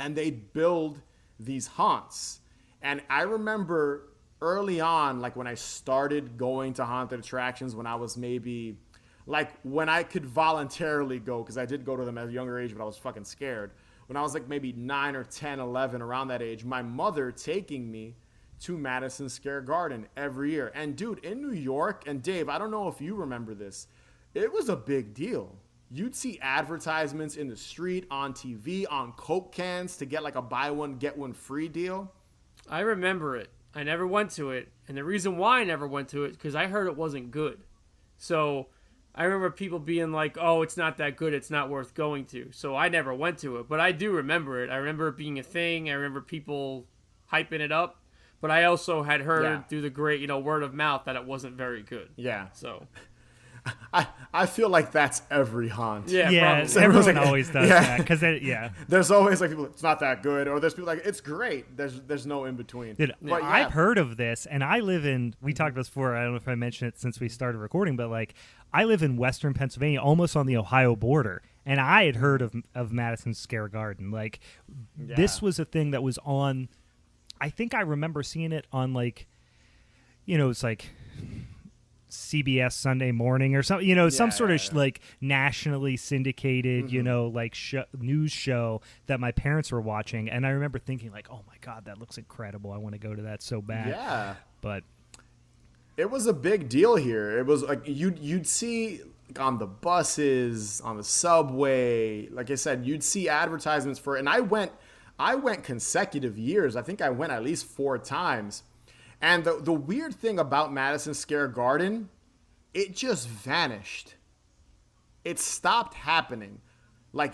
And they'd build these haunts. And I remember early on, like when I started going to haunted attractions, when I was maybe, like when I could voluntarily go, because I did go to them at a younger age, but I was fucking scared. When I was like maybe 9 or 10, 11, around that age, my mother taking me to Madison Square Garden every year. And dude, in New York, and Dave, I don't know if you remember this, it was a big deal. You'd see advertisements in the street, on TV, on Coke cans to get like a buy one, get one free deal. I remember it. I never went to it. And the reason why I never went to it is because I heard it wasn't good. So I remember people being like, oh, it's not that good, it's not worth going to. So I never went to it. But I do remember it. I remember it being a thing. I remember people hyping it up. but I also had heard Yeah. through the great, word of mouth that it wasn't very good. Yeah. So I feel like that's every haunt. yeah, probably. Everyone always does that because There's always like people, it's not that good, or there's people like it's great. There's no in between. Dude, But yeah. I've heard of this, and I live in. We talked about this before. I don't know if I mentioned it since we started recording, but like I live in Western Pennsylvania, almost on the Ohio border, and I had heard of Madison Square Garden. Like this was a thing that was on. I think I remember seeing it on like, it's like CBS Sunday Morning or something, some sort of like nationally syndicated, like news show that my parents were watching. And I remember thinking like, oh my God, that looks incredible. I want to go to that so bad. Yeah. But it was a big deal here. It was like you'd see like, on the buses, on the subway, like I said, you'd see advertisements for it. And I went consecutive years. I think I went at least 4 times. And the weird thing about Madison Square Garden, it just vanished. It stopped happening. They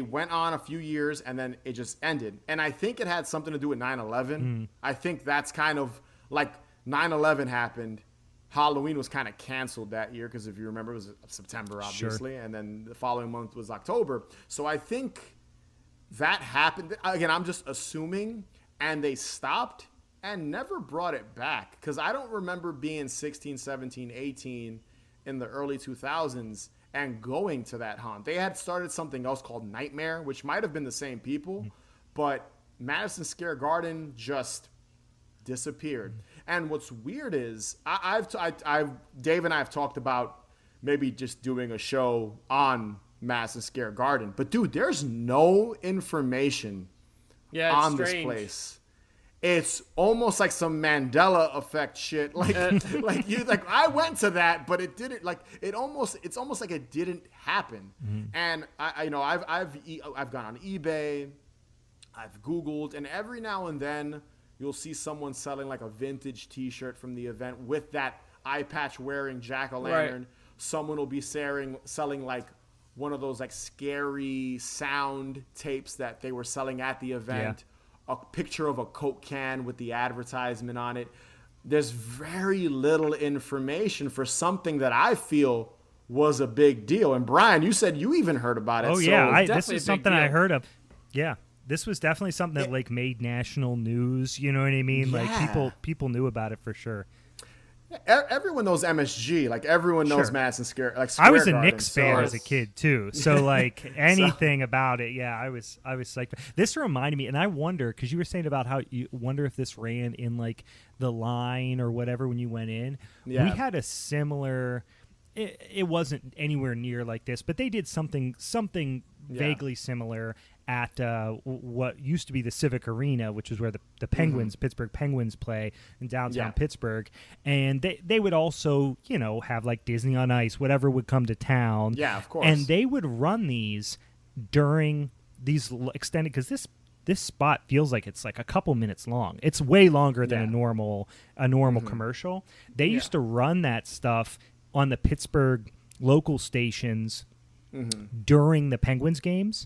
went on a few years and then it just ended. And I think it had something to do with 9/11. I think that's kind of like 9/11 happened. Halloween was kind of canceled that year because if you remember, it was September, obviously. Sure. And then the following month was October. So I think that happened. Again, I'm just assuming. And they stopped and never brought it back. Because I don't remember being 16, 17, 18 in the early 2000s and going to that haunt. They had started something else called Nightmare, which might have been the same people. But Madison Square Garden just disappeared. And what's weird is Dave and I have talked about maybe just doing a show on Madison Square Garden. But, dude, there's no information on strange. This place. It's almost like some Mandela effect shit. Like I went to that, but it didn't. Like it's almost like it didn't happen. And I've gone on eBay, I've Googled, and every now and then you'll see someone selling like a vintage T-shirt from the event with that eye patch wearing jack-o'-lantern. Right. Someone will be selling like one of those like scary sound tapes that they were selling at the event, a picture of a Coke can with the advertisement on it. There's very little information for something that I feel was a big deal. And Brian, you said you even heard about it. Oh yeah, this is something I heard of. Yeah, this was definitely something that like made national news. You know what I mean? Yeah. Like people knew about it for sure. Everyone knows MSG. Like everyone knows Madison Square. Like Square I was a Garden, Knicks fan as a kid too, so like anything about it, I was psyched. This reminded me, and I wonder because you were saying about how you wonder if this ran in like the line or whatever when you went in. Yeah. We had a similar. It wasn't anywhere near like this, but they did something vaguely similar at what used to be the Civic Arena, which is where the Penguins, Pittsburgh Penguins, play in downtown Pittsburgh. And they would also, have like Disney on Ice, whatever would come to town. Yeah, of course. And they would run these during these extended, because this spot feels like it's like a couple minutes long. It's way longer than a normal commercial. They used to run that stuff on the Pittsburgh local stations during the Penguins games.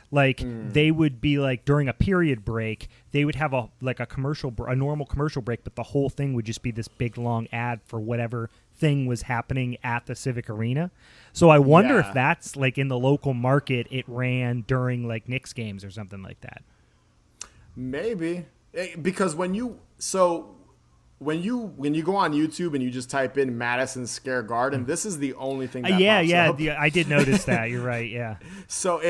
Like they would be like during a period break, they would have a normal commercial break, but the whole thing would just be this big long ad for whatever thing was happening at the Civic Arena. So I wonder if that's like in the local market, it ran during like Knicks games or something like that. Maybe because when you go on YouTube and you just type in Madison Square Garden, this is the only thing that pops up. I did notice that. You're right, yeah. So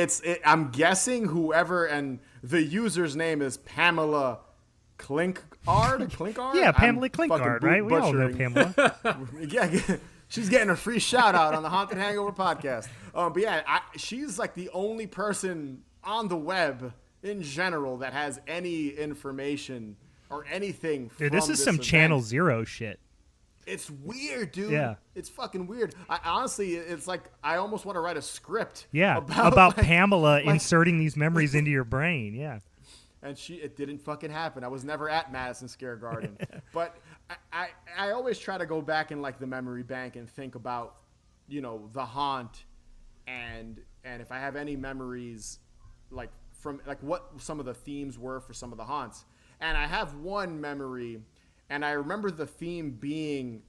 I'm guessing whoever, and the user's name is Pamela Clinkard? Yeah, Pamela Clinkard, right? We all know Pamela. Yeah, she's getting a free shout out on the Haunted Hangover podcast. But yeah, she's like the only person on the web in general that has any information or anything. Dude, this is some event. Channel Zero shit. It's weird, dude. Yeah. It's fucking weird. Honestly, it's like I almost want to write a script. Yeah, about Pamela inserting these memories into your brain. Yeah. And it didn't fucking happen. I was never at Madison Square Garden. But I always try to go back in like the memory bank and think about, the haunt and if I have any memories like from like what some of the themes were for some of the haunts. And I have one memory, and I remember the theme being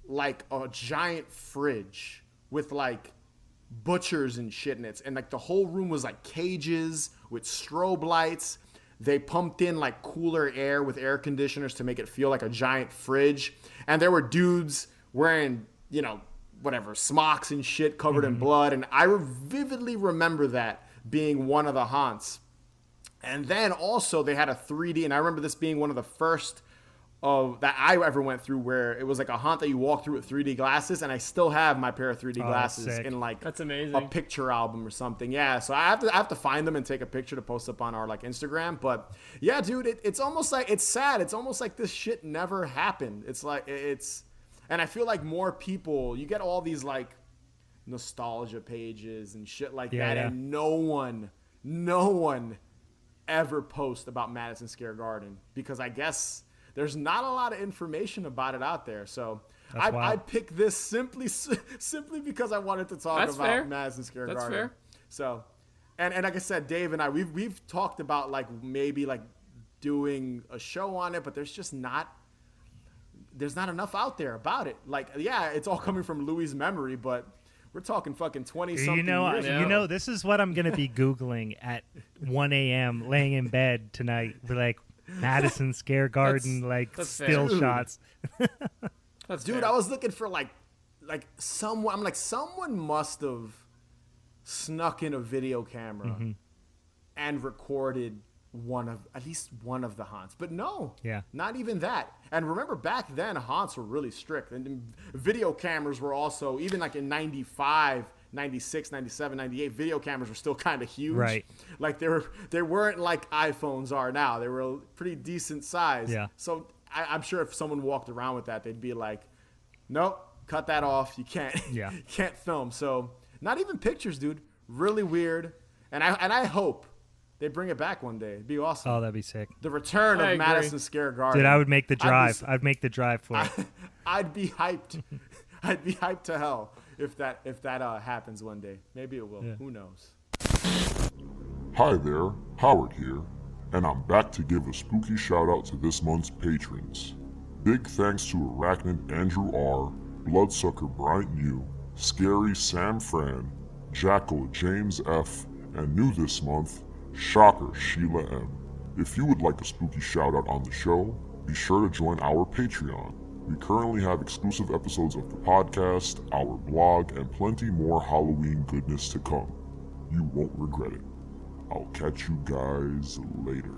like a giant fridge with like butchers and shit in it. And like the whole room was like cages with strobe lights. They pumped in like cooler air with air conditioners to make it feel like a giant fridge. And there were dudes wearing, you know, whatever, smocks and shit covered in blood. And I vividly remember that being one of the haunts. And then also they had a 3D, and I remember this being one of the first of that I ever went through, where it was like a haunt that you walk through with 3D glasses, and I still have my pair of 3D glasses in like that's amazing. a picture album or something. Yeah, so I have to find them and take a picture to post up on our like Instagram. But yeah, dude, it's almost like, it's sad. It's almost like this shit never happened. It's like and I feel like more people, you get all these like nostalgia pages and shit like that, and no one ever post about Madison Square Garden, because I guess there's not a lot of information about it out there. So I picked this simply because I wanted to talk about Madison Square Garden. That's fair. So, and like I said, Dave and I, we've talked about like maybe like doing a show on it, but there's not enough out there about it. Like, yeah, it's all coming from Louis' memory, but we're talking fucking 20-something years ago. You know, this is what I'm going to be Googling at 1 a.m. laying in bed tonight. We're like, Madison Square Garden, that's still fair. Shots. Dude, fair. I was looking for like someone. I'm like, someone must have snuck in a video camera and recorded at least one of the haunts. But no, not even that. And remember, back then haunts were really strict, and video cameras were also, even like in 95, 96, 97, 98, video cameras were still kind of huge. Right. Like they weren't like iPhones are now. They were a pretty decent size. Yeah. So I'm sure if someone walked around with that, they'd be like, nope, cut that off. You can't, you can't film. So not even pictures, dude. Really weird. And I hope they bring it back one day. It'd be awesome. Oh, that'd be sick. The return of Madison Square Garden. Dude, I would make the drive. I'd make the drive for it. I'd be hyped. I'd be hyped to hell if that happens one day. Maybe it will. Yeah. Who knows? Hi there, Howard here, and I'm back to give a spooky shout out to this month's patrons. Big thanks to Arachnid Andrew R, Bloodsucker Bryant U, Scary Sam Fran, Jackal James F, and new this month, Shocker Sheila M. If you would like a spooky shout out on the show, be sure to join our Patreon. We currently have exclusive episodes of the podcast, our blog, and plenty more Halloween goodness to come. You won't regret it. I'll catch you guys later.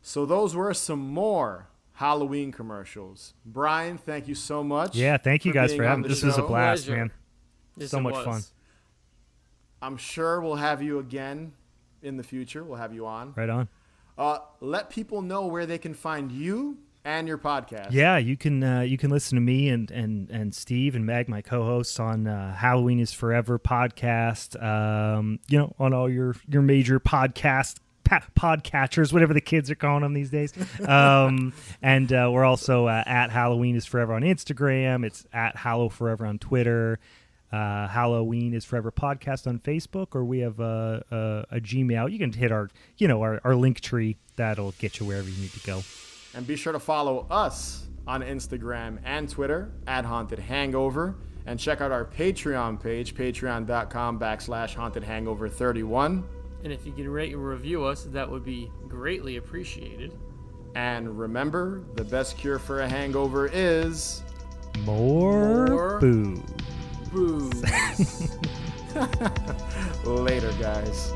So those were some more Halloween commercials. Brian, thank you so much. Yeah, thank you guys for having me. This was a blast, Pleasure. man. Yes, so much fun. I'm sure we'll have you again in the future. We'll have you on. Right on. Let people know where they can find you and your podcast. Yeah, you can listen to me and Steve and Meg, my co-hosts, on Halloween is Forever podcast. On all your major podcatchers, whatever the kids are calling them these days. And we're also at Halloween is Forever on Instagram. It's at Hallow Forever on Twitter. Halloween is Forever podcast on Facebook, or we have a Gmail. You can hit our link tree. That'll get you wherever you need to go. And be sure to follow us on Instagram and Twitter at Haunted Hangover, and check out our Patreon page, patreon.com/hauntedhangover31. And if you could rate and review us, that would be greatly appreciated. And remember, the best cure for a hangover is more booze. Later, guys.